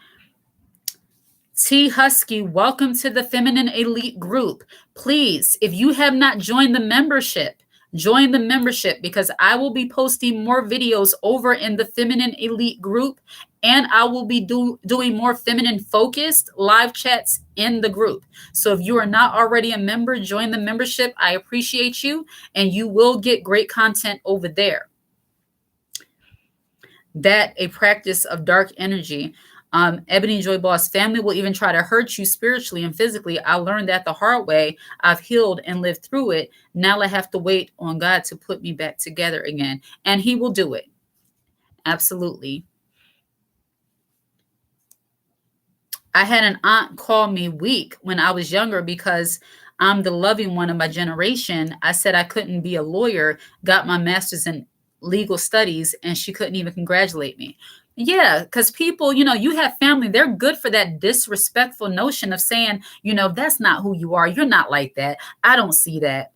T Husky, welcome to the Feminine Elite group. Please, if you have not joined the membership, Join the membership because I will be posting more videos over in the Feminine Elite group, and I will be doing more feminine focused live chats in the group. So if you are not already a member, join the membership. I appreciate you, and you will get great content over there. That a practice of dark energy. Ebony Joy Boss, family will even try to hurt you spiritually and physically. I learned that the hard way. I've healed and lived through it. Now I have to wait on God to put me back together again. And He will do it. Absolutely. I had an aunt call me weak when I was younger because I'm the loving one of my generation. I said I couldn't be a lawyer, got my master's in legal studies, and she couldn't even congratulate me. Yeah, because people, you have family, they're good for that disrespectful notion of saying, that's not who you are. You're not like that. I don't see that.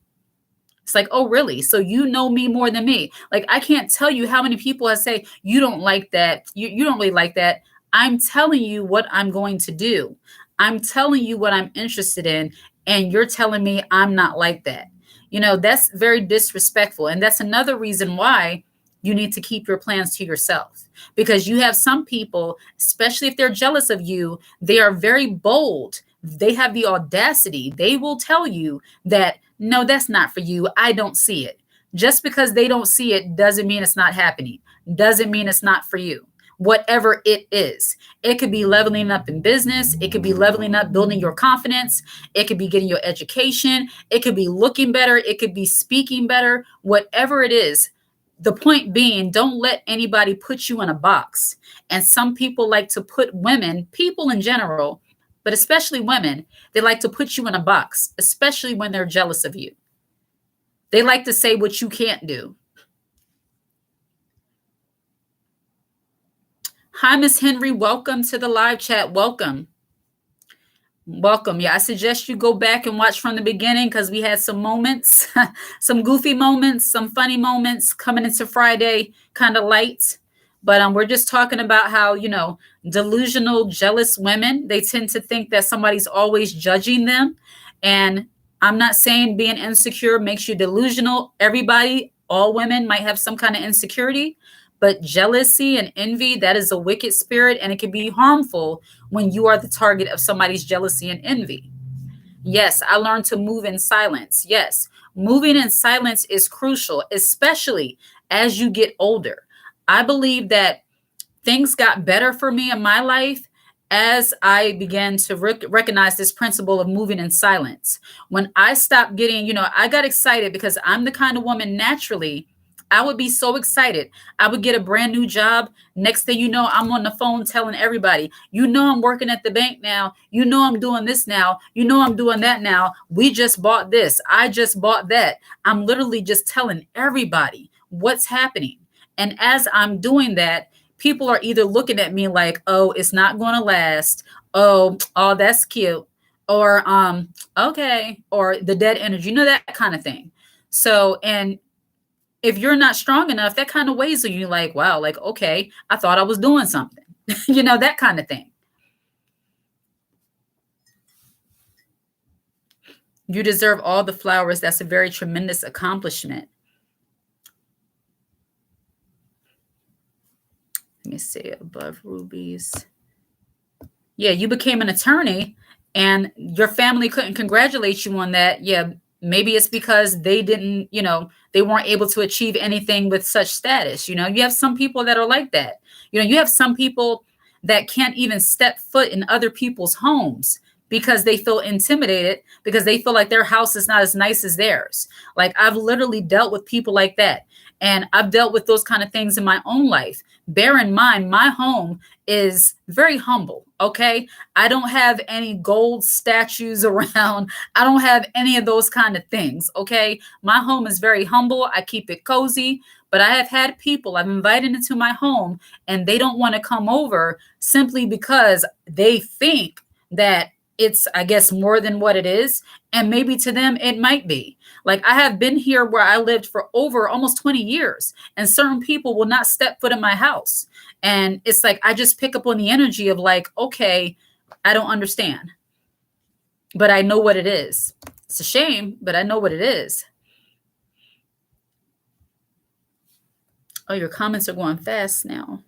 It's like, oh, really? So you know me more than me. Like, I can't tell you how many people I say, you don't like that. You don't really like that. I'm telling you what I'm going to do. I'm telling you what I'm interested in. And you're telling me I'm not like that. That's very disrespectful. And that's another reason why you need to keep your plans to yourself. Because you have some people, especially if they're jealous of you, they are very bold. They have the audacity. They will tell you that, no, that's not for you. I don't see it. Just because they don't see it doesn't mean it's not happening. Doesn't mean it's not for you. Whatever it is, it could be leveling up in business. It could be leveling up, building your confidence. It could be getting your education. It could be looking better. It could be speaking better. Whatever it is, the point being, don't let anybody put you in a box. And some people like to put women, people in general, but especially women, they like to put you in a box, especially when they're jealous of you. They like to say what you can't do. Hi, Miss Henry. Welcome to the live chat. Welcome. Welcome. Yeah, I suggest you go back and watch from the beginning because we had some moments, some goofy moments, some funny moments coming into Friday, kind of light. But we're just talking about how, delusional, jealous women, they tend to think that somebody's always judging them. And I'm not saying being insecure makes you delusional. Everybody, all women might have some kind of insecurity, but jealousy and envy, that is a wicked spirit, and it can be harmful when you are the target of somebody's jealousy and envy. Yes, I learned to move in silence. Yes, moving in silence is crucial, especially as you get older. I believe that things got better for me in my life as I began to recognize this principle of moving in silence. When I stopped getting, I got excited because I'm the kind of woman naturally, I would be so excited. I would get a brand new job. Next thing you know, I'm on the phone telling everybody, I'm working at the bank now. I'm doing this now. I'm doing that now. We just bought this. I just bought that. I'm literally just telling everybody what's happening. And as I'm doing that, people are either looking at me like, oh, it's not going to last. Oh, that's cute. Or, okay. Or the dead energy, that kind of thing. So, and if you're not strong enough, that kind of weighs on you like, wow, like, okay, I thought I was doing something, that kind of thing. You deserve all the flowers. That's a very tremendous accomplishment. Let me see, above rubies. Yeah, you became an attorney and your family couldn't congratulate you on that. Yeah, maybe it's because they didn't, they weren't able to achieve anything with such status. You have some people that are like that. You have some people that can't even step foot in other people's homes because they feel intimidated, because they feel like their house is not as nice as theirs. Like, I've literally dealt with people like that. And I've dealt with those kind of things in my own life. Bear in mind, my home is very humble. Okay. I don't have any gold statues around. I don't have any of those kind of things. Okay. My home is very humble. I keep it cozy, but I have had people I've invited into my home and they don't want to come over simply because they think that it's, I guess, more than what it is. And maybe to them, it might be. Like, I have been here where I lived for over almost 20 years, and certain people will not step foot in my house. And it's like, I just pick up on the energy of like, okay, I don't understand, but I know what it is. It's a shame, but I know what it is. Oh, your comments are going fast now.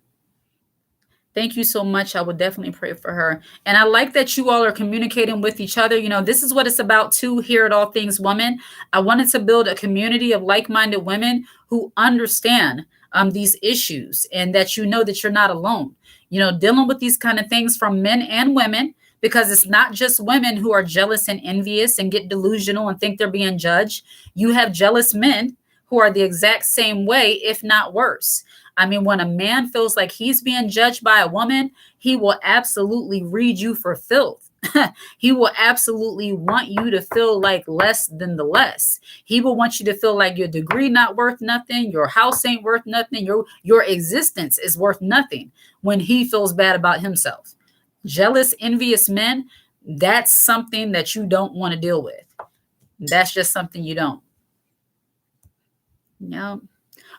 Thank you so much. I will definitely pray for her. And I like that you all are communicating with each other. You know, this is what it's about too here at All Things Woman. I wanted to build a community of like minded women who understand these issues and that you know that you're not alone. You know, dealing with these kind of things from men and women, because it's not just women who are jealous and envious and get delusional and think they're being judged. You have jealous men who are the exact same way, if not worse. I mean, when a man feels like he's being judged by a woman, he will absolutely read you for filth. He will absolutely want you to feel like less than the less. He will want you to feel like your degree not worth nothing, your house ain't worth nothing, your existence is worth nothing when he feels bad about himself. Jealous, envious men, that's something that you don't want to deal with. That's just something you don't. Yeah.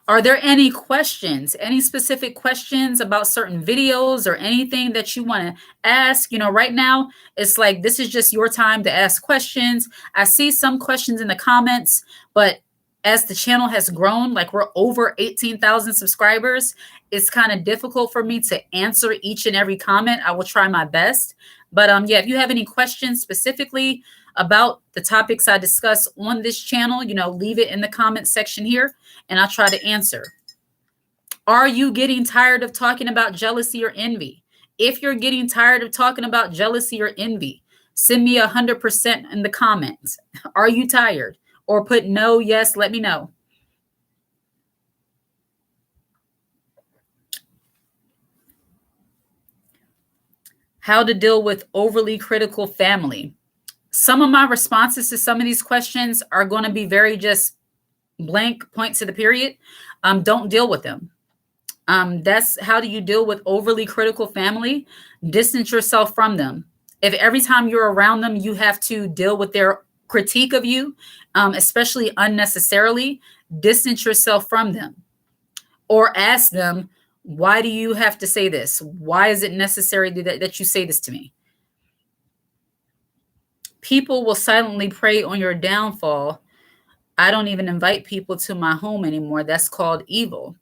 Are there any questions, any specific questions about certain videos or anything that you want to ask? You know, right now, it's like this is just your time to ask questions. I see some questions in the comments, but as the channel has grown, like we're over 18,000 subscribers, it's kind of difficult for me to answer each and every comment. I will try my best. But yeah, if you have any questions specifically about the topics I discuss on this channel, you know, leave it in the comment section here and I'll try to answer. Are you getting tired of talking about jealousy or envy? If you're getting tired of talking about jealousy or envy, send me 100% in the comments. Are you tired? Or put no, yes, let me know. How to deal with overly critical family. Some of my responses to some of these questions are going to be very just blank, point to the period. Don't deal with them. That's how do you deal with overly critical family? Distance yourself from them. If every time you're around them, you have to deal with their critique of you, especially unnecessarily, distance yourself from them. Or ask them, why do you have to say this? Why is it necessary that you say this to me? People will silently prey on your downfall. I don't even invite people to my home anymore. That's called evil.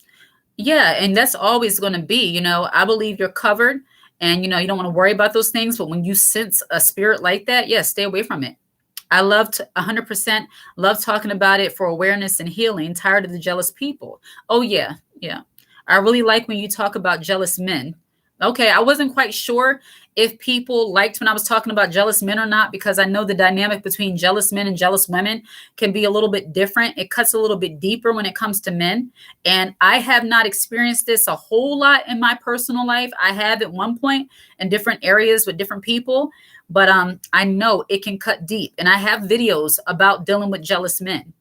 Yeah, and that's always going to be, you know, I believe you're covered and, you know, you don't want to worry about those things. But when you sense a spirit like that, yeah, stay away from it. I love to 100% love talking about it for awareness and healing. Tired of the jealous people. Oh, yeah. Yeah. I really like when you talk about jealous men. Okay. I wasn't quite sure if people liked when I was talking about jealous men or not, because I know the dynamic between jealous men and jealous women can be a little bit different. It cuts a little bit deeper when it comes to men. And I have not experienced this a whole lot in my personal life. I have at one point in different areas with different people. But I know it can cut deep. And I have videos about dealing with jealous men.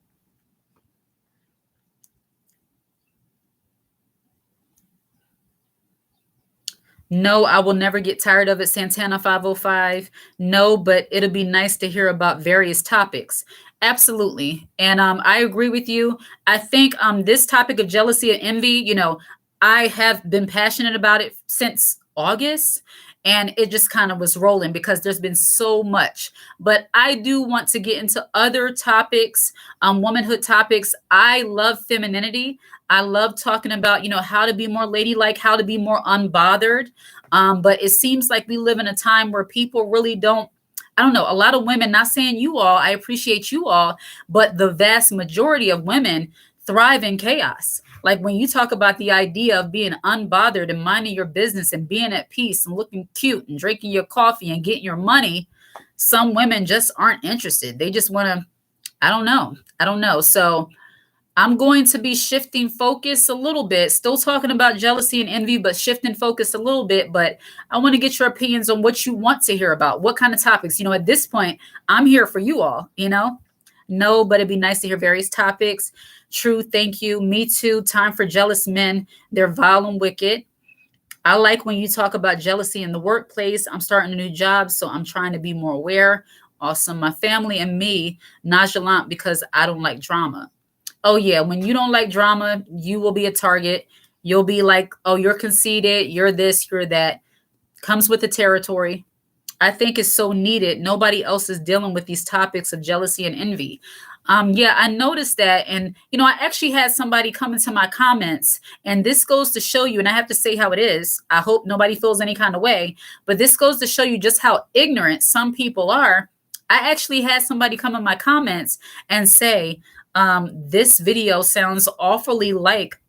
No, I will never get tired of it, Santana 505. No, but it'll be nice to hear about various topics. Absolutely. And I agree with you. I think this topic of jealousy and envy, you know, I have been passionate about it since August. And it just kind of was rolling because there's been so much. But I do want to get into other topics, womanhood topics. I love femininity. I love talking about, you know, how to be more ladylike, how to be more unbothered. But it seems like we live in a time where people really don't, I don't know, a lot of women, not saying you all, I appreciate you all, but the vast majority of women thrive in chaos. Like when you talk about the idea of being unbothered and minding your business and being at peace and looking cute and drinking your coffee and getting your money, some women just aren't interested. They just want to, I don't know. I don't know. So I'm going to be shifting focus a little bit, still talking about jealousy and envy, but shifting focus a little bit. But I want to get your opinions on what you want to hear about, what kind of topics. You know, at this point, I'm here for you all, you know. No, but it'd be nice to hear various topics. True, thank you. Me too. Time for jealous men. They're vile and wicked. I like when you talk about jealousy in the workplace. I'm starting a new job, so I'm trying to be more aware. Awesome. My family and me, nonchalant because I don't like drama. Oh, yeah. When you don't like drama, you will be a target. You'll be like, oh, you're conceited. You're this, you're that. Comes with the territory. I think it's so needed. Nobody else is dealing with these topics of jealousy and envy. Yeah, I noticed that. And, I actually had somebody come into my comments, and this goes to show you, and I have to say how it is. I hope nobody feels any kind of way, but this goes to show you just how ignorant some people are. I actually had somebody come in my comments and say, this video sounds awfully like,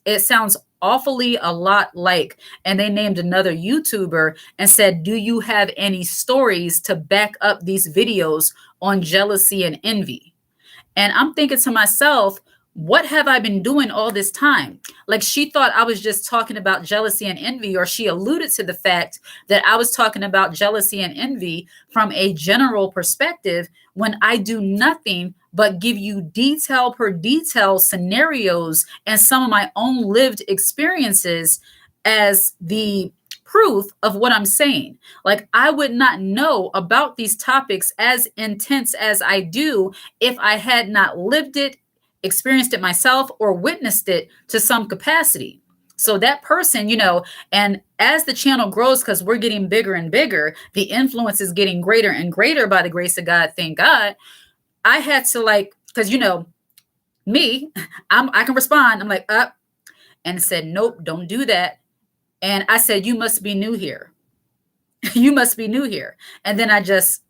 it sounds awfully a lot like, and they named another YouTuber and said, do you have any stories to back up these videos on jealousy and envy? And I'm thinking to myself, what have I been doing all this time? Like, she thought I was just talking about jealousy and envy, or she alluded to the fact that I was talking about jealousy and envy from a general perspective, when I do nothing but give you detail per detail scenarios and some of my own lived experiences as the proof of what I'm saying. Like, I would not know about these topics as intense as I do if I had not lived it, experienced it myself, or witnessed it to some capacity. So that person, and as the channel grows, because we're getting bigger and bigger, the influence is getting greater and greater by the grace of God, thank God. I had to, like, because me, I can respond. I'm like, up, and said, nope, don't do that. And I said, you must be new here. You must be new here. And then I just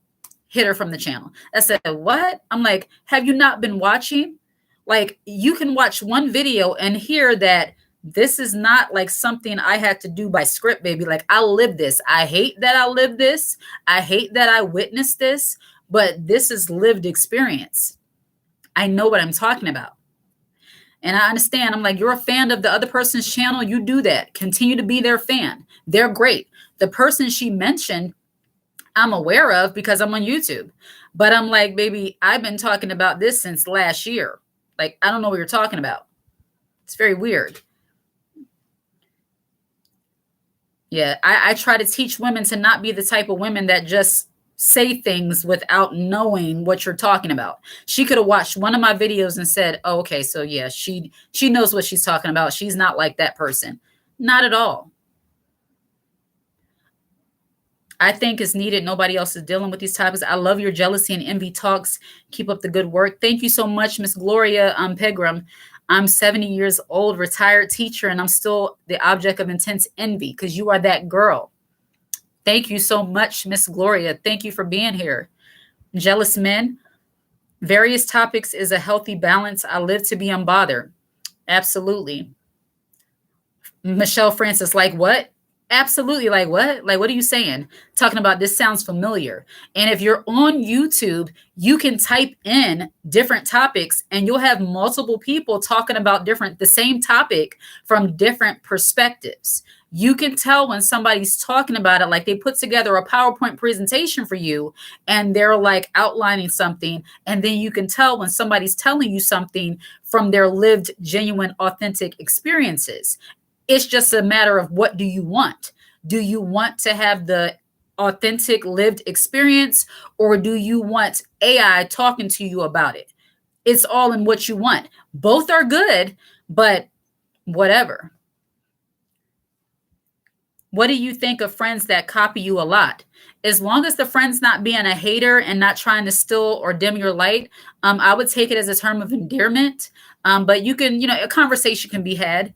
hit her from the channel. I said, what? I'm like, have you not been watching? Like, you can watch one video and hear that this is not like something I had to do by script, baby. Like, I live this. I hate that I live this. I hate that I witnessed this, but this is lived experience. I know what I'm talking about. And I understand. I'm like, you're a fan of the other person's channel. You do that. Continue to be their fan. They're great. The person she mentioned, I'm aware of because I'm on YouTube. But I'm like, baby, I've been talking about this since last year. Like, I don't know what you're talking about. It's very weird. Yeah, I try to teach women to not be the type of women that just say things without knowing what you're talking about. She could have watched one of my videos and said, oh, okay, so yeah, she knows what she's talking about. She's not like that person. Not at all. I think it's needed. Nobody else is dealing with these topics. I love your jealousy and envy talks. Keep up the good work. Thank you so much, Miss Gloria Pegram. I'm 70 years old, retired teacher, and I'm still the object of intense envy because you are that girl. Thank you so much, Miss Gloria. Thank you for being here. Jealous men, various topics is a healthy balance. I live to be unbothered. Absolutely. Michelle Francis, like what? Absolutely. Like what? Like, what are you saying? Talking about this sounds familiar. And if you're on YouTube, you can type in different topics and you'll have multiple people talking about the same topic from different perspectives. You can tell when somebody's talking about it, like they put together a PowerPoint presentation for you and they're like outlining something. And then you can tell when somebody's telling you something from their lived, genuine, authentic experiences. It's just a matter of, what do you want? Do you want to have the authentic lived experience, or do you want AI talking to you about it? It's all in what you want. Both are good, but whatever. What do you think of friends that copy you a lot? As long as the friend's not being a hater and not trying to still or dim your light, I would take it as a term of endearment. But you can, a conversation can be had.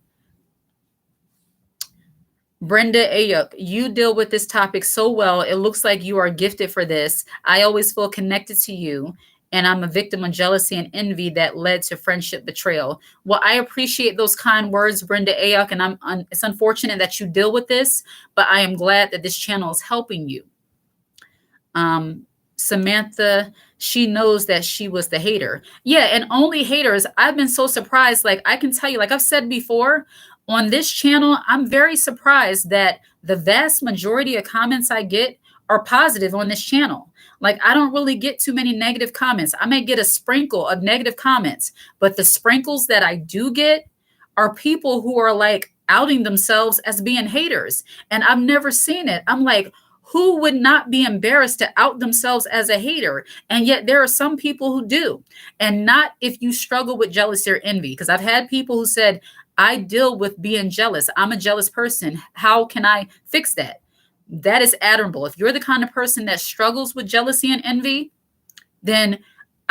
Brenda Ayuk, you deal with this topic so well. It looks like you are gifted for this. I always feel connected to you, and I'm a victim of jealousy and envy that led to friendship betrayal. Well, I appreciate those kind words, Brenda Ayuk, and it's unfortunate that you deal with this, but I am glad that this channel is helping you. Samantha, she knows that she was the hater. Yeah, and only haters. I've been so surprised. Like, I can tell you, like I've said before, on this channel, I'm very surprised that the vast majority of comments I get are positive on this channel. Like, I don't really get too many negative comments. I may get a sprinkle of negative comments, but the sprinkles that I do get are people who are like outing themselves as being haters. And I've never seen it. I'm like, who would not be embarrassed to out themselves as a hater? And yet there are some people who do. And not if you struggle with jealousy or envy. Because I've had people who said, I deal with being jealous. I'm a jealous person. How can I fix that? That is admirable. If you're the kind of person that struggles with jealousy and envy, then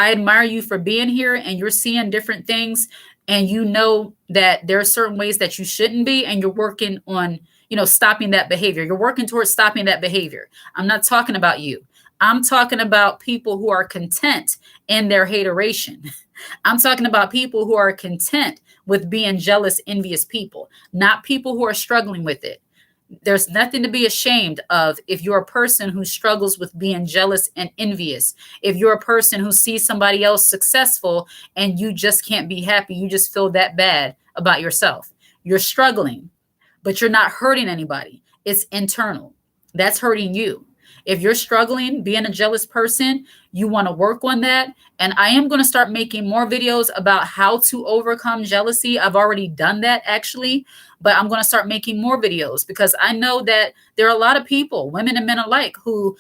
I admire you for being here and you're seeing different things and you know that there are certain ways that you shouldn't be and you're working on, stopping that behavior. You're working towards stopping that behavior. I'm not talking about you. I'm talking about people who are content in their hateration. I'm talking about people who are content with being jealous, envious people, not people who are struggling with it. There's nothing to be ashamed of if you're a person who struggles with being jealous and envious. If you're a person who sees somebody else successful and you just can't be happy, you just feel that bad about yourself. You're struggling, but you're not hurting anybody. It's internal. That's hurting you. If you're struggling being a jealous person, you want to work on that. And I am going to start making more videos about how to overcome jealousy. I've already done that actually, but I'm going to start making more videos because I know that there are a lot of people, women and men alike, who,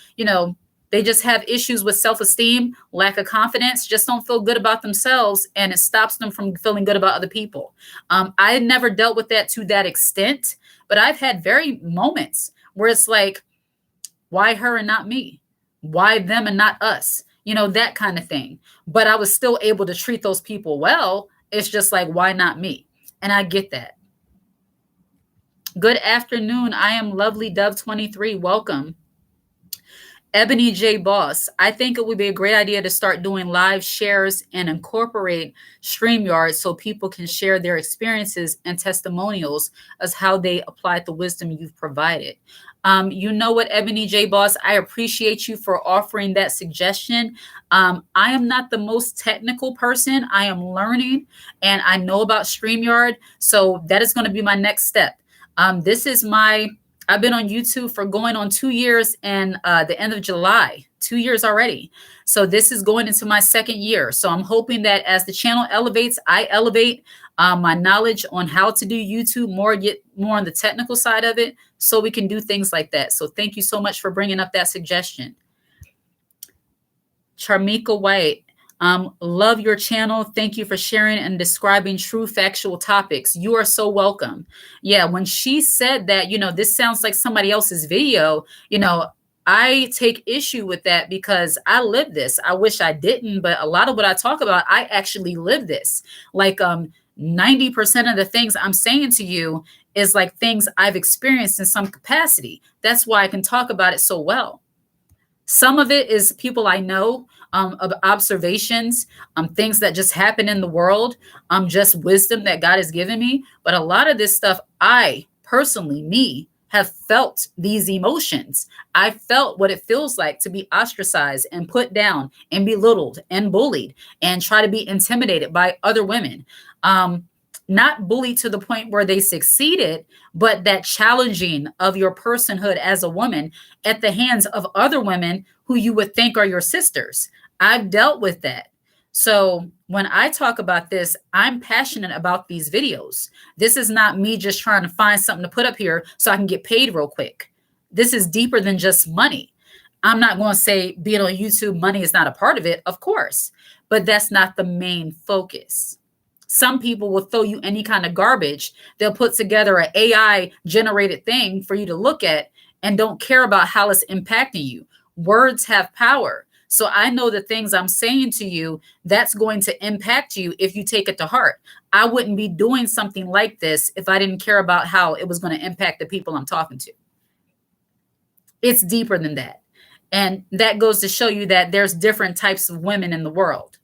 they just have issues with self-esteem, lack of confidence, just don't feel good about themselves, and it stops them from feeling good about other people. I never dealt with that to that extent, but I've had very moments where it's like, why her and not me? Why them and not us? That kind of thing. But I was still able to treat those people well. It's just like, why not me? And I get that. Good afternoon. I am Lovely Dove 23. Welcome. Ebony J. Boss, I think it would be a great idea to start doing live shares and incorporate StreamYard so people can share their experiences and testimonials as how they applied the wisdom you've provided. You know what, Ebony J. Boss, I appreciate you for offering that suggestion. I am not the most technical person. I am learning and I know about StreamYard. So that is going to be my next step. I've been on YouTube for going on 2 years and the end of July, 2 years already. So this is going into my second year. So I'm hoping that as the channel elevates, I elevate my knowledge on how to do YouTube get more on the technical side of it so we can do things like that. So thank you so much for bringing up that suggestion. Charmika White. Love your channel. Thank you for sharing and describing true factual topics. You are so welcome. Yeah, when she said that, this sounds like somebody else's video, I take issue with that because I live this. I wish I didn't, but a lot of what I talk about, I actually live this. Like 90% of the things I'm saying to you is like things I've experienced in some capacity. That's why I can talk about it so well. Some of it is people I know, of observations, things that just happen in the world, just wisdom that God has given me. But a lot of this stuff, I personally, have felt these emotions. I felt what it feels like to be ostracized and put down and belittled and bullied and try to be intimidated by other women. Not bullied to the point where they succeeded, but that challenging of your personhood as a woman at the hands of other women who you would think are your sisters. I've dealt with that. So when I talk about this, I'm passionate about these videos. This is not me just trying to find something to put up here so I can get paid real quick. This is deeper than just money. I'm not going to say being on YouTube, money is not a part of it, of course, but that's not the main focus. Some people will throw you any kind of garbage. They'll put together an AI generated thing for you to look at and don't care about how it's impacting you. Words have power. So I know the things I'm saying to you, that's going to impact you if you take it to heart. I wouldn't be doing something like this if I didn't care about how it was going to impact the people I'm talking to. It's deeper than that. And that goes to show you that there's different types of women in the world.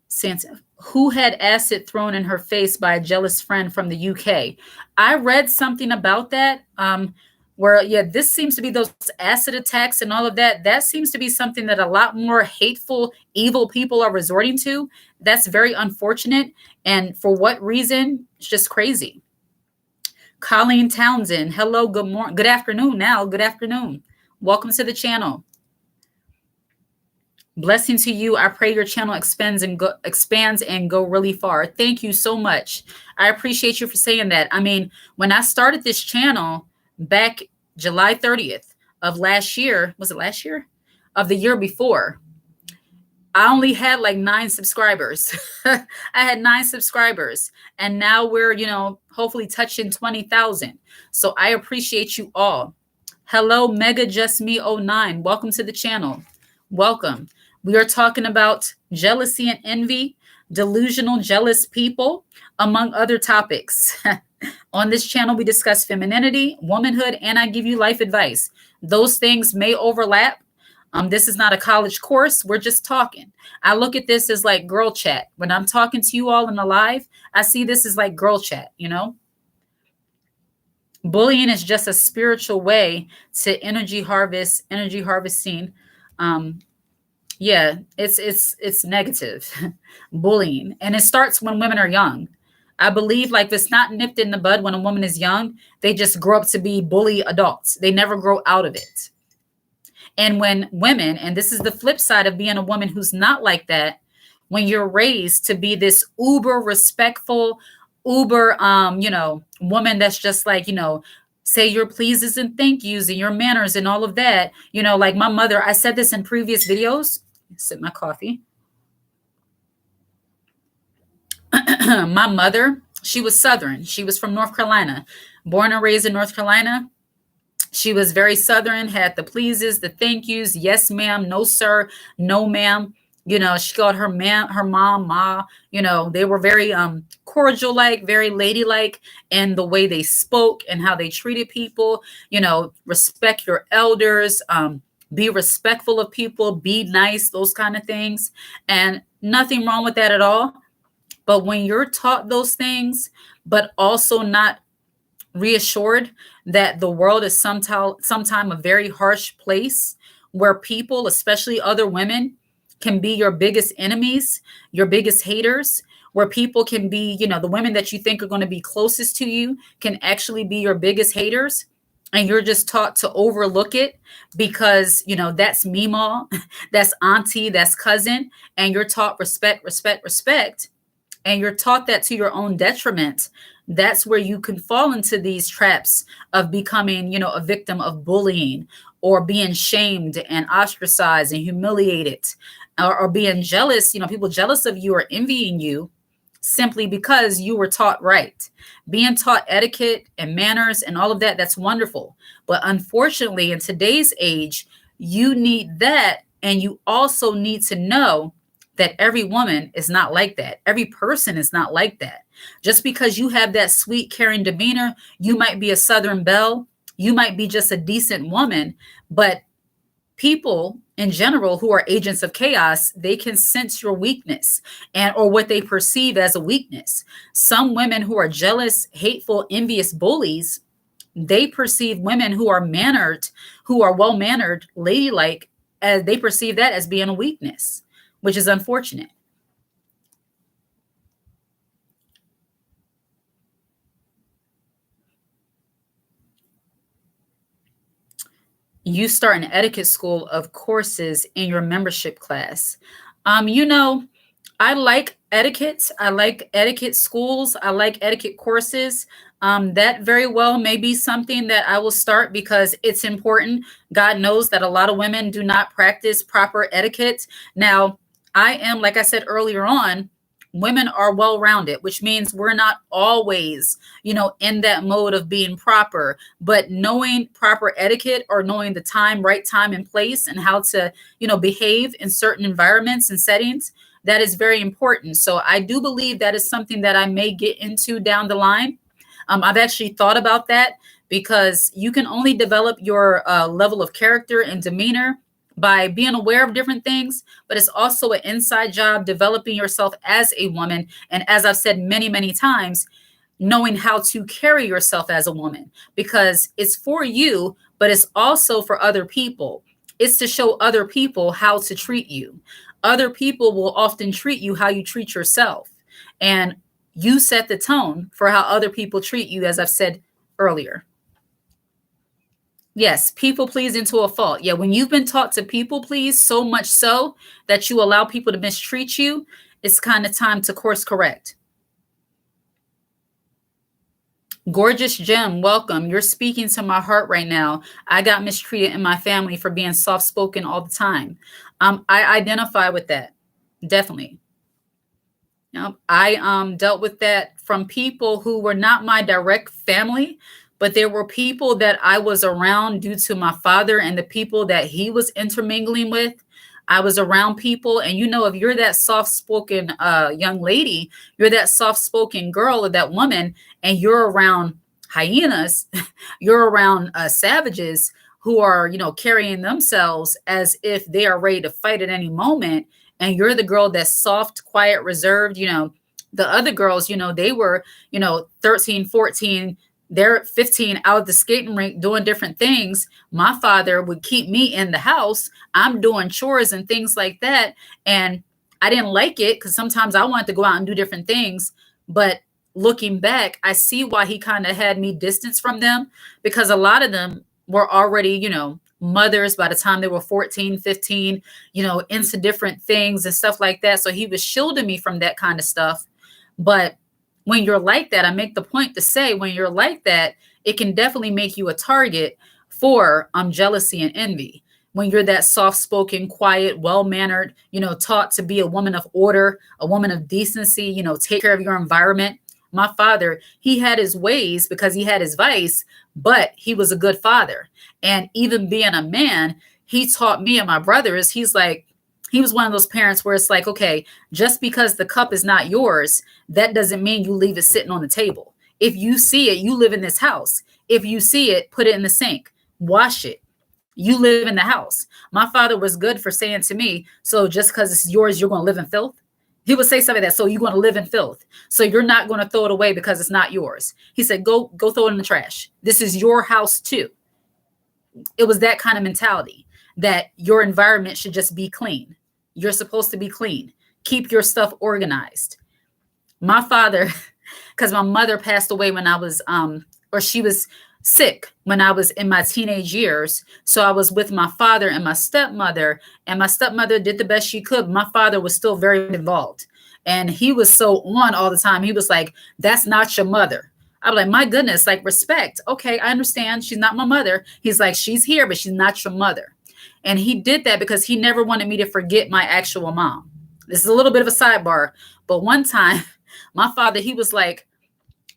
Santa, who had acid thrown in her face by a jealous friend from the UK. I read something about that where, this seems to be those acid attacks and all of that. That seems to be something that a lot more hateful, evil people are resorting to. That's very unfortunate. And for what reason? It's just crazy. Colleen Townsend, hello, good morning, good afternoon now, good afternoon. Welcome to the channel. Blessing to you. I pray your channel expands and go really far. Thank you so much. I appreciate you for saying that. I mean, when I started this channel back July 30th of last year, was it last year? Of the year before, I only had like 9 subscribers. I had 9 subscribers and now we're, hopefully touching 20,000. So I appreciate you all. Hello, Mega Just Me 09. Welcome to the channel. Welcome. We are talking about jealousy and envy, delusional, jealous people, among other topics. On this channel, we discuss femininity, womanhood, and I give you life advice. Those things may overlap. This is not a college course. We're just talking. I look at this as like girl chat. When I'm talking to you all in the live, I see this as like girl chat, you know? Bullying is just a spiritual way to energy harvesting. Um, yeah, it's negative. Bullying, and it starts when women are young. I believe like if it's not nipped in the bud when a woman is young, they just grow up to be bully adults. They never grow out of it. And when women, and this is the flip side of being a woman who's not like that, when you're raised to be this uber respectful, uber, woman that's just like, say your pleases and thank yous and your manners and all of that, like my mother, I said this in previous videos. Sip my coffee. My mother, she was Southern. She was from North Carolina, born and raised in North Carolina. She was very Southern, had the pleases, the thank yous, yes, ma'am, no, sir, no, ma'am. She called her mom, ma. They were very cordial, like very ladylike, and the way they spoke and how they treated people. Respect your elders, be respectful of people, be nice, those kind of things, and nothing wrong with that at all. But when you're taught those things, but also not reassured that the world is sometime a very harsh place where people, especially other women, can be your biggest enemies, your biggest haters, where people can be, the women that you think are going to be closest to you can actually be your biggest haters. And you're just taught to overlook it because, that's Mima, that's auntie, that's cousin. And you're taught respect, respect, respect, and you're taught that to your own detriment. That's where you can fall into these traps of becoming, a victim of bullying or being shamed and ostracized and humiliated, or being jealous, people jealous of you or envying you simply because you were taught right. Being taught etiquette and manners and all of that, that's wonderful. But unfortunately, in today's age, you need that. And you also need to know that every woman is not like that. Every person is not like that. Just because you have that sweet, caring demeanor, you might be a Southern belle, you might be just a decent woman, but people in general who are agents of chaos, they can sense your weakness or what they perceive as a weakness. Some women who are jealous, hateful, envious bullies, they perceive women who are mannered, who are well-mannered, ladylike, as they perceive that as being a weakness, which is unfortunate. You start an etiquette school of courses in your membership class. I like etiquette. I like etiquette schools. I like etiquette courses. That very well may be something that I will start because it's important. God knows that a lot of women do not practice proper etiquette. Now, I am, like I said earlier on, women are well rounded, which means we're not always, in that mode of being proper, but knowing proper etiquette or knowing the right time and place and how to, behave in certain environments and settings, that is very important. So I do believe that is something that I may get into down the line. I've actually thought about that because you can only develop your level of character and demeanor by being aware of different things, but it's also an inside job developing yourself as a woman. And as I've said many, many times, knowing how to carry yourself as a woman, because it's for you, but it's also for other people. It's to show other people how to treat you. Other people will often treat you how you treat yourself. And you set the tone for how other people treat you, as I've said earlier. Yes, people please into a fault. Yeah, when you've been taught to people please so much so that you allow people to mistreat you, it's kind of time to course correct. Gorgeous Gem, welcome. You're speaking to my heart right now. I got mistreated in my family for being soft spoken all the time. I identify with that. Definitely. I dealt with that from people who were not my direct family, but there were people that I was around due to my father and the people that he was intermingling with. I was around people, and if you're that soft spoken young lady, you're that soft spoken girl or that woman, and you're around hyenas, you're around savages who are, carrying themselves as if they are ready to fight at any moment. And you're the girl that's soft, quiet, reserved, the other girls, they were, 13, 14, they're 15 out of the skating rink doing different things. My father would keep me in the house. I'm doing chores and things like that. And I didn't like it because sometimes I wanted to go out and do different things. But looking back, I see why he kind of had me distance from them, because a lot of them were already, mothers by the time they were 14, 15, into different things and stuff like that. So he was shielding me from that kind of stuff. But when you're like that, I make the point to say, when you're like that, it can definitely make you a target for jealousy and envy. When you're that soft-spoken, quiet, well-mannered, taught to be a woman of order, a woman of decency, take care of your environment. My father, he had his ways because he had his vice, but he was a good father. And even being a man, he taught me and my brothers, he was one of those parents where it's like, okay, just because the cup is not yours, that doesn't mean you leave it sitting on the table. If you see it, you live in this house. If you see it, put it in the sink, wash it. You live in the house. My father was good for saying to me, so just because it's yours, you're going to live in filth. He would say something like that. So you're going to live in filth. So you're not going to throw it away because it's not yours. He said, go throw it in the trash. This is your house too. It was that kind of mentality that your environment should just be clean. You're supposed to be clean. Keep your stuff organized. My father, because my mother passed away when I was, or she was sick when I was in my teenage years. So I was with my father and my stepmother did the best she could. My father was still very involved, and he was so on all the time. He was like, that's not your mother. I'm like, my goodness, like, respect. Okay, I understand. She's not my mother. He's like, she's here, but she's not your mother. And he did that because he never wanted me to forget my actual mom. This is a little bit of a sidebar, but one time my father, he was like,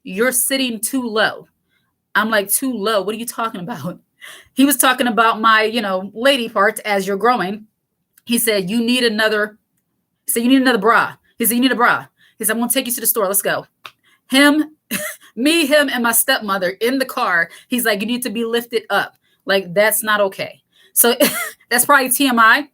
you're sitting too low. I'm like, too low? What are you talking about? He was talking about my, lady parts as you're growing. He said, you need another bra. He said, you need a bra. He said, I'm going to take you to the store. Let's go. Him, and my stepmother in the car. He's like, you need to be lifted up. Like, that's not okay. So that's probably TMI.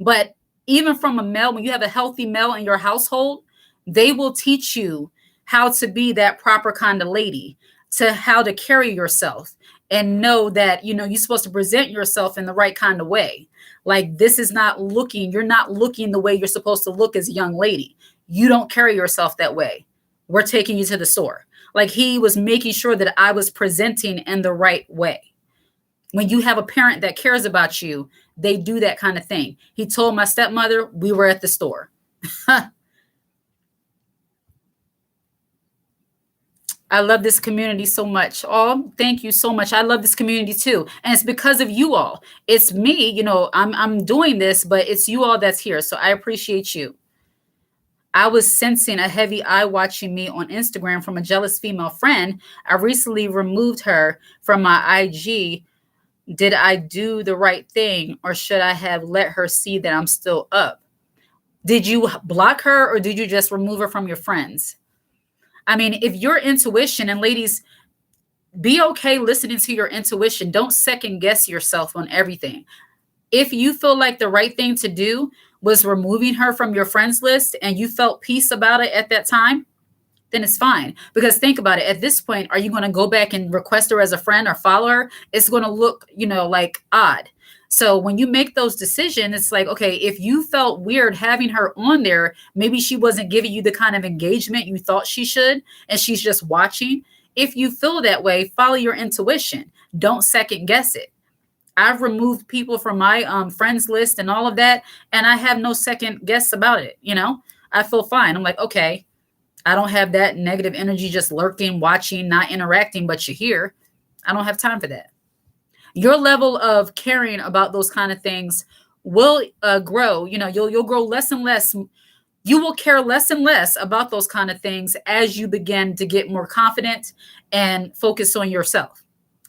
But even from a male, when you have a healthy male in your household, they will teach you how to be that proper kind of lady, to how to carry yourself, and know that, you're supposed to present yourself in the right kind of way. Like, this is not looking, you're not looking the way you're supposed to look as a young lady. You don't carry yourself that way. We're taking you to the store. Like, he was making sure that I was presenting in the right way. When you have a parent that cares about you, they do that kind of thing. He told my stepmother, we were at the store. I love this community so much. Oh, thank you so much. I love this community too. And it's because of you all. It's me, I'm doing this, but it's you all that's here. So I appreciate you. I was sensing a heavy eye watching me on Instagram from a jealous female friend. I recently removed her from my IG. Did I do the right thing, or should I have let her see that I'm still up? Did you block her, or did you just remove her from your friends? I mean, if your intuition, and ladies, be okay listening to your intuition. Don't second guess yourself on everything. If you feel like the right thing to do was removing her from your friends list and you felt peace about it at that time, then it's fine. Because think about it. At this point, are you going to go back and request her as a friend or follow her? It's going to look, like odd. So when you make those decisions, it's like, okay, if you felt weird having her on there, maybe she wasn't giving you the kind of engagement you thought she should, and she's just watching. If you feel that way, follow your intuition. Don't second guess it. I've removed people from my friends list and all of that, and I have no second guess about it. I feel fine. I'm like, okay, I don't have that negative energy just lurking, watching, not interacting, but you're here. I don't have time for that. Your level of caring about those kind of things will grow. You'll grow less and less. You will care less and less about those kind of things as you begin to get more confident and focus on yourself.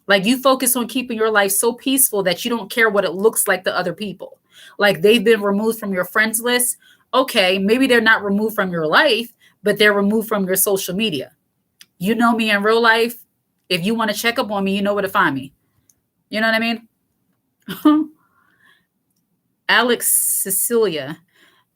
Like, you focus on keeping your life so peaceful that you don't care what it looks like to other people. Like they've been removed from your friends list. Okay, maybe they're not removed from your life, but they're removed from your social media. You know me in real life. If you want to check up on me, you know where to find me. You know what I mean? Alex Cecilia.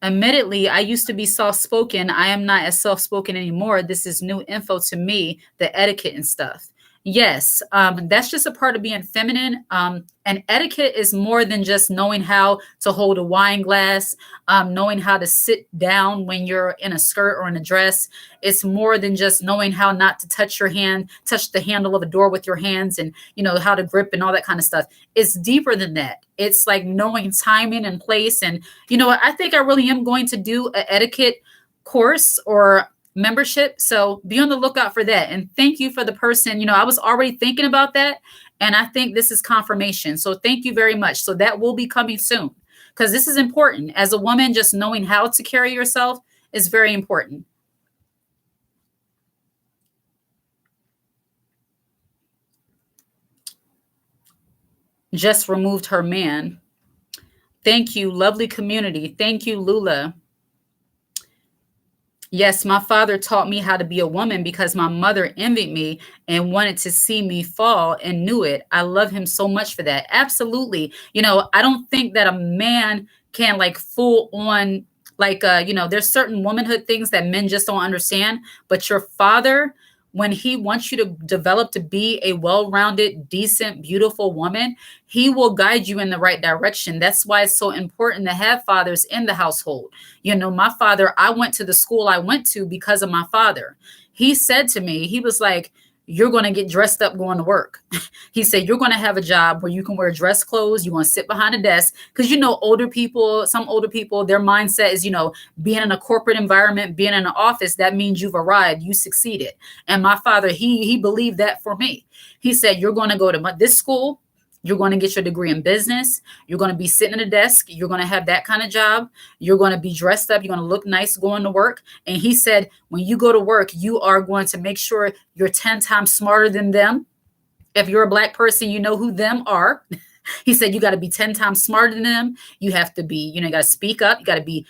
Admittedly, I used to be soft spoken. I am not as soft spoken anymore. This is new info to me, the etiquette and stuff. Yes, that's just a part of being feminine. And etiquette is more than just knowing how to hold a wine glass, knowing how to sit down when you're in a skirt or in a dress. It's more than just knowing how not to touch your hand, touch the handle of a door with your hands, and how to grip and all that kind of stuff. It's deeper than that. It's like knowing timing and place. And what? I think I really am going to do an etiquette course or membership. So be on the lookout for that. And thank you for the person. I was already thinking about that. And I think this is confirmation. So thank you very much. So that will be coming soon because this is important. As a woman, just knowing how to carry yourself is very important. Just removed her man. Thank you, lovely community. Thank you, Lula. Yes, my father taught me how to be a woman because my mother envied me and wanted to see me fall and knew it. I love him so much for that. Absolutely. I don't think that a man can like full on like there's certain womanhood things that men just don't understand, but your father when he wants you to develop to be a well-rounded, decent, beautiful woman, he will guide you in the right direction. That's why it's so important to have fathers in the household. My father, I went to the school I went to because of my father. He said to me, he was like, you're going to get dressed up going to work. He said, you're going to have a job where you can wear dress clothes. You want to sit behind a desk. Because, some older people, their mindset is, being in a corporate environment, being in an office, that means you've arrived, you succeeded. And my father, he believed that for me. He said, you're going to go to this school. You're going to get your degree in business. You're going to be sitting at a desk. You're going to have that kind of job. You're going to be dressed up. You're going to look nice going to work. And he said, when you go to work, you are going to make sure you're 10 times smarter than them. If you're a Black person, you know who them are. He said, you got to be 10 times smarter than them. You have to be, you got to speak up. You got to be,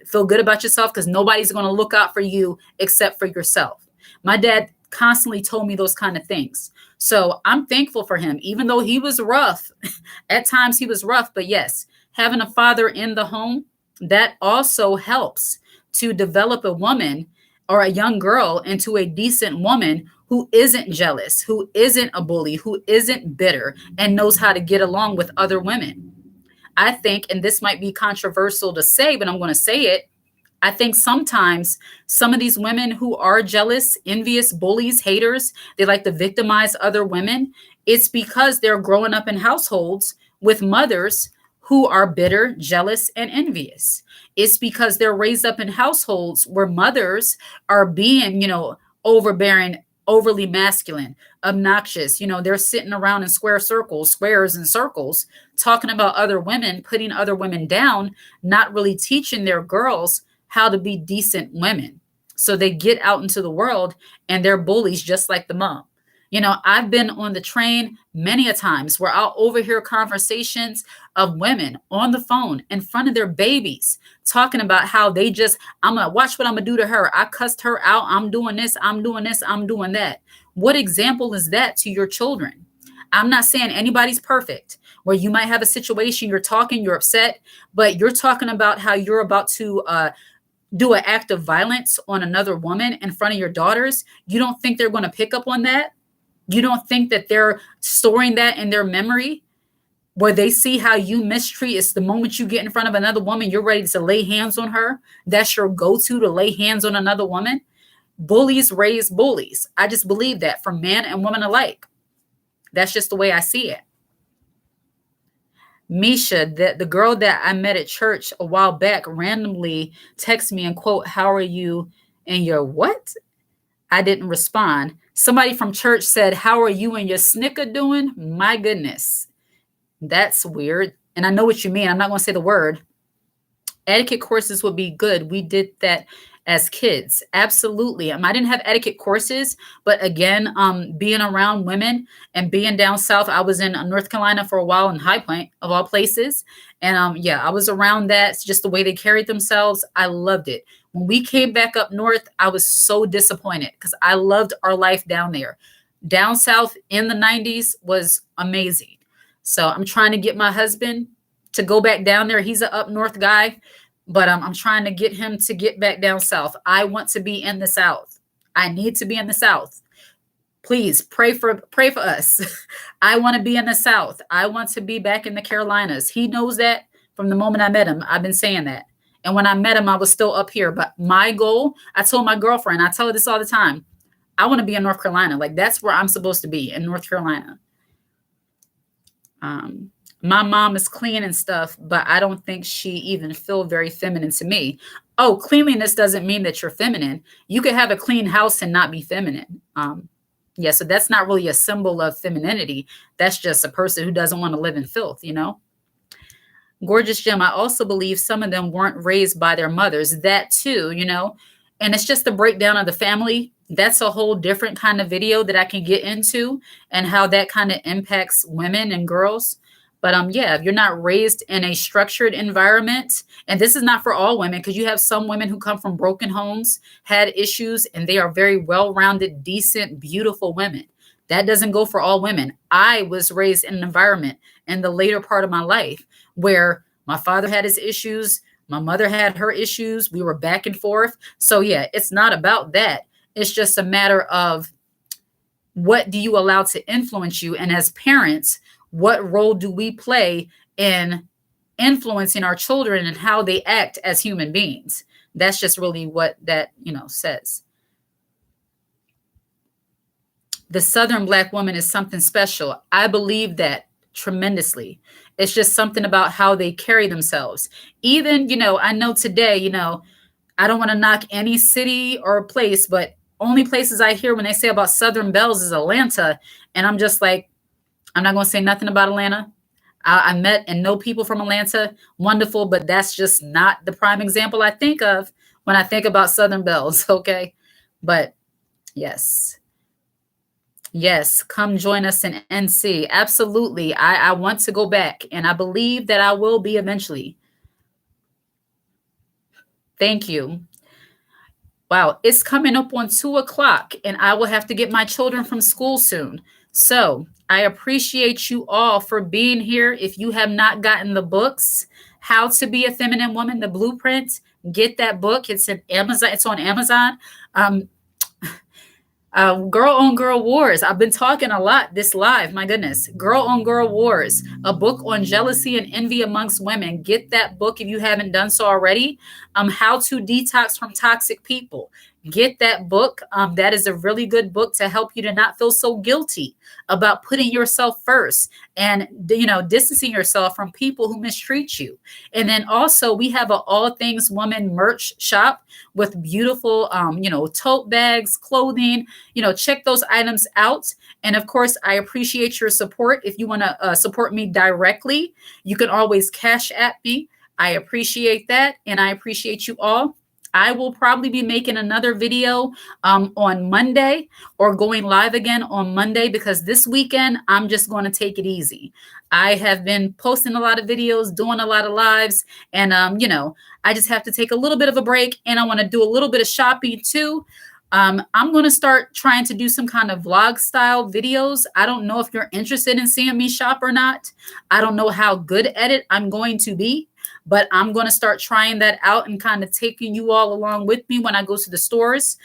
feel good about yourself because nobody's going to look out for you except for yourself. My dad constantly told me those kind of things. So I'm thankful for him, even though he was rough. At times he was rough, but yes, having a father in the home, that also helps to develop a woman or a young girl into a decent woman who isn't jealous, who isn't a bully, who isn't bitter, and knows how to get along with other women. I think, and this might be controversial to say, but I'm going to say it. I think sometimes some of these women who are jealous, envious, bullies, haters, they like to victimize other women. It's because they're growing up in households with mothers who are bitter, jealous, and envious. It's because they're raised up in households where mothers are being, overbearing, overly masculine, obnoxious. They're sitting around in squares and circles, talking about other women, putting other women down, not really teaching their girls how to be decent women. So they get out into the world and they're bullies just like the mom. I've been on the train many a times where I'll overhear conversations of women on the phone in front of their babies talking about how I'm going to watch what I'm going to do to her. I cussed her out. I'm doing this. I'm doing this. I'm doing that. What example is that to your children? I'm not saying anybody's perfect where you might have a situation, you're talking, you're upset, but you're talking about how you're about to, do an act of violence on another woman in front of your daughters. You don't think they're going to pick up on that? You don't think that they're storing that in their memory where they see how you mistreat? It's the moment you get in front of another woman, you're ready to lay hands on her. That's your go-to, to lay hands on another woman. Bullies raise bullies. I just believe that for man and woman alike. That's just the way I see it. Misha, the girl that I met at church a while back randomly texted me and quote, how are you and your what? I didn't respond. Somebody from church said, how are you and your snicker doing? My goodness. That's weird. And I know what you mean. I'm not going to say the word. Etiquette courses would be good. We did that as kids. Absolutely. I didn't have etiquette courses, but again, being around women and being down south, I was in North Carolina for a while in High Point of all places. And yeah, I was around that. It's just the way they carried themselves. I loved it. When we came back up north, I was so disappointed because I loved our life down there. Down south in the 90s was amazing. So I'm trying to get my husband to go back down there. He's an up north guy, but I'm trying to get him to get back down south. I want to be in the south. I need to be in the south. Please pray for us. I want to be in the south. I want to be back in the Carolinas. He knows that from the moment I met him. I've been saying that. And when I met him, I was still up here. But my goal, I told my girlfriend, I tell her this all the time. I want to be in North Carolina. Like that's where I'm supposed to be, in North Carolina. My mom is clean and stuff, but I don't think she even feel very feminine to me. Oh, cleanliness doesn't mean that you're feminine. You could have a clean house and not be feminine. Yeah, so that's not really a symbol of femininity. That's just a person who doesn't want to live in filth, you know? Gorgeous Gem, I also believe some of them weren't raised by their mothers. That too, you know? And it's just the breakdown of the family. That's a whole different kind of video that I can get into and how that kind of impacts women and girls. But yeah, if you're not raised in a structured environment, and this is not for all women, because you have some women who come from broken homes, had issues, and they are very well-rounded, decent, beautiful women. That doesn't go for all women. I was raised in an environment in the later part of my life where my father had his issues, my mother had her issues, we were back and forth. So yeah, it's not about that. It's just a matter of what do you allow to influence you? And as parents, what role do we play in influencing our children and how they act as human beings? That's just really what that, says. The Southern Black woman is something special. I believe that tremendously. It's just something about how they carry themselves. Even, I know today, I don't want to knock any city or place, but only places I hear when they say about Southern belles is Atlanta. And I'm just like, I'm not going to say nothing about Atlanta. I met and know people from Atlanta. Wonderful, but that's just not the prime example I think of when I think about Southern belles, okay? But yes. Yes, come join us in NC. Absolutely. I want to go back, and I believe that I will be eventually. Thank you. Wow, it's coming up on 2:00, and I will have to get my children from school soon. So I appreciate you all for being here. If you have not gotten the books, How to Be a Feminine Woman, the Blueprint, get that book. It's in Amazon. It's on Amazon. Girl on Girl Wars. I've been talking a lot this live. My goodness. Girl on Girl Wars, a book on jealousy and envy amongst women. Get that book if you haven't done so already. How to Detox from Toxic People. Get that book. That is a really good book to help you to not feel so guilty about putting yourself first and, distancing yourself from people who mistreat you. And then also we have a All Things Woman merch shop with beautiful, tote bags, clothing, check those items out. And of course, I appreciate your support. If you want to support me directly, you can always Cash App me. I appreciate that. And I appreciate you all. I will probably be making another video on Monday or going live again on Monday because this weekend I'm just going to take it easy. I have been posting a lot of videos, doing a lot of lives, and I just have to take a little bit of a break, and I want to do a little bit of shopping too. I'm going to start trying to do some kind of vlog style videos. I don't know if you're interested in seeing me shop or not. I don't know how good at it I'm going to be. But I'm going to start trying that out and kind of taking you all along with me when I go to the stores.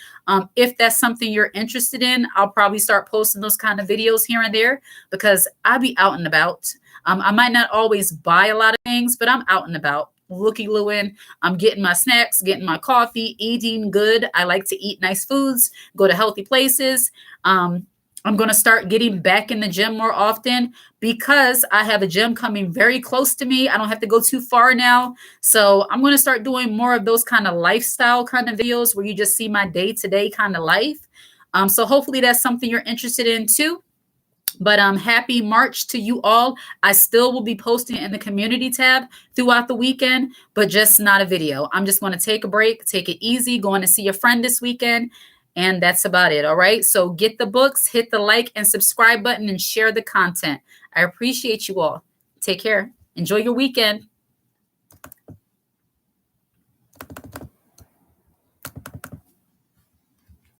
If that's something you're interested in, I'll probably start posting those kind of videos here and there because I'll be out and about. I might not always buy a lot of things, but I'm out and about. Looky-looing. I'm getting my snacks, getting my coffee, eating good. I like to eat nice foods, go to healthy places. I'm going to start getting back in the gym more often because I have a gym coming very close to me. I don't have to go too far now. So I'm going to start doing more of those kind of lifestyle kind of videos where you just see my day-to-day kind of life. So hopefully that's something you're interested in too. But happy March to you all. I still will be posting in the community tab throughout the weekend, but just not a video. I'm just going to take a break, take it easy, going to see a friend this weekend, and that's about it. All right. So get the books, hit the like and subscribe button, and share the content. I appreciate you all. Take care. Enjoy your weekend.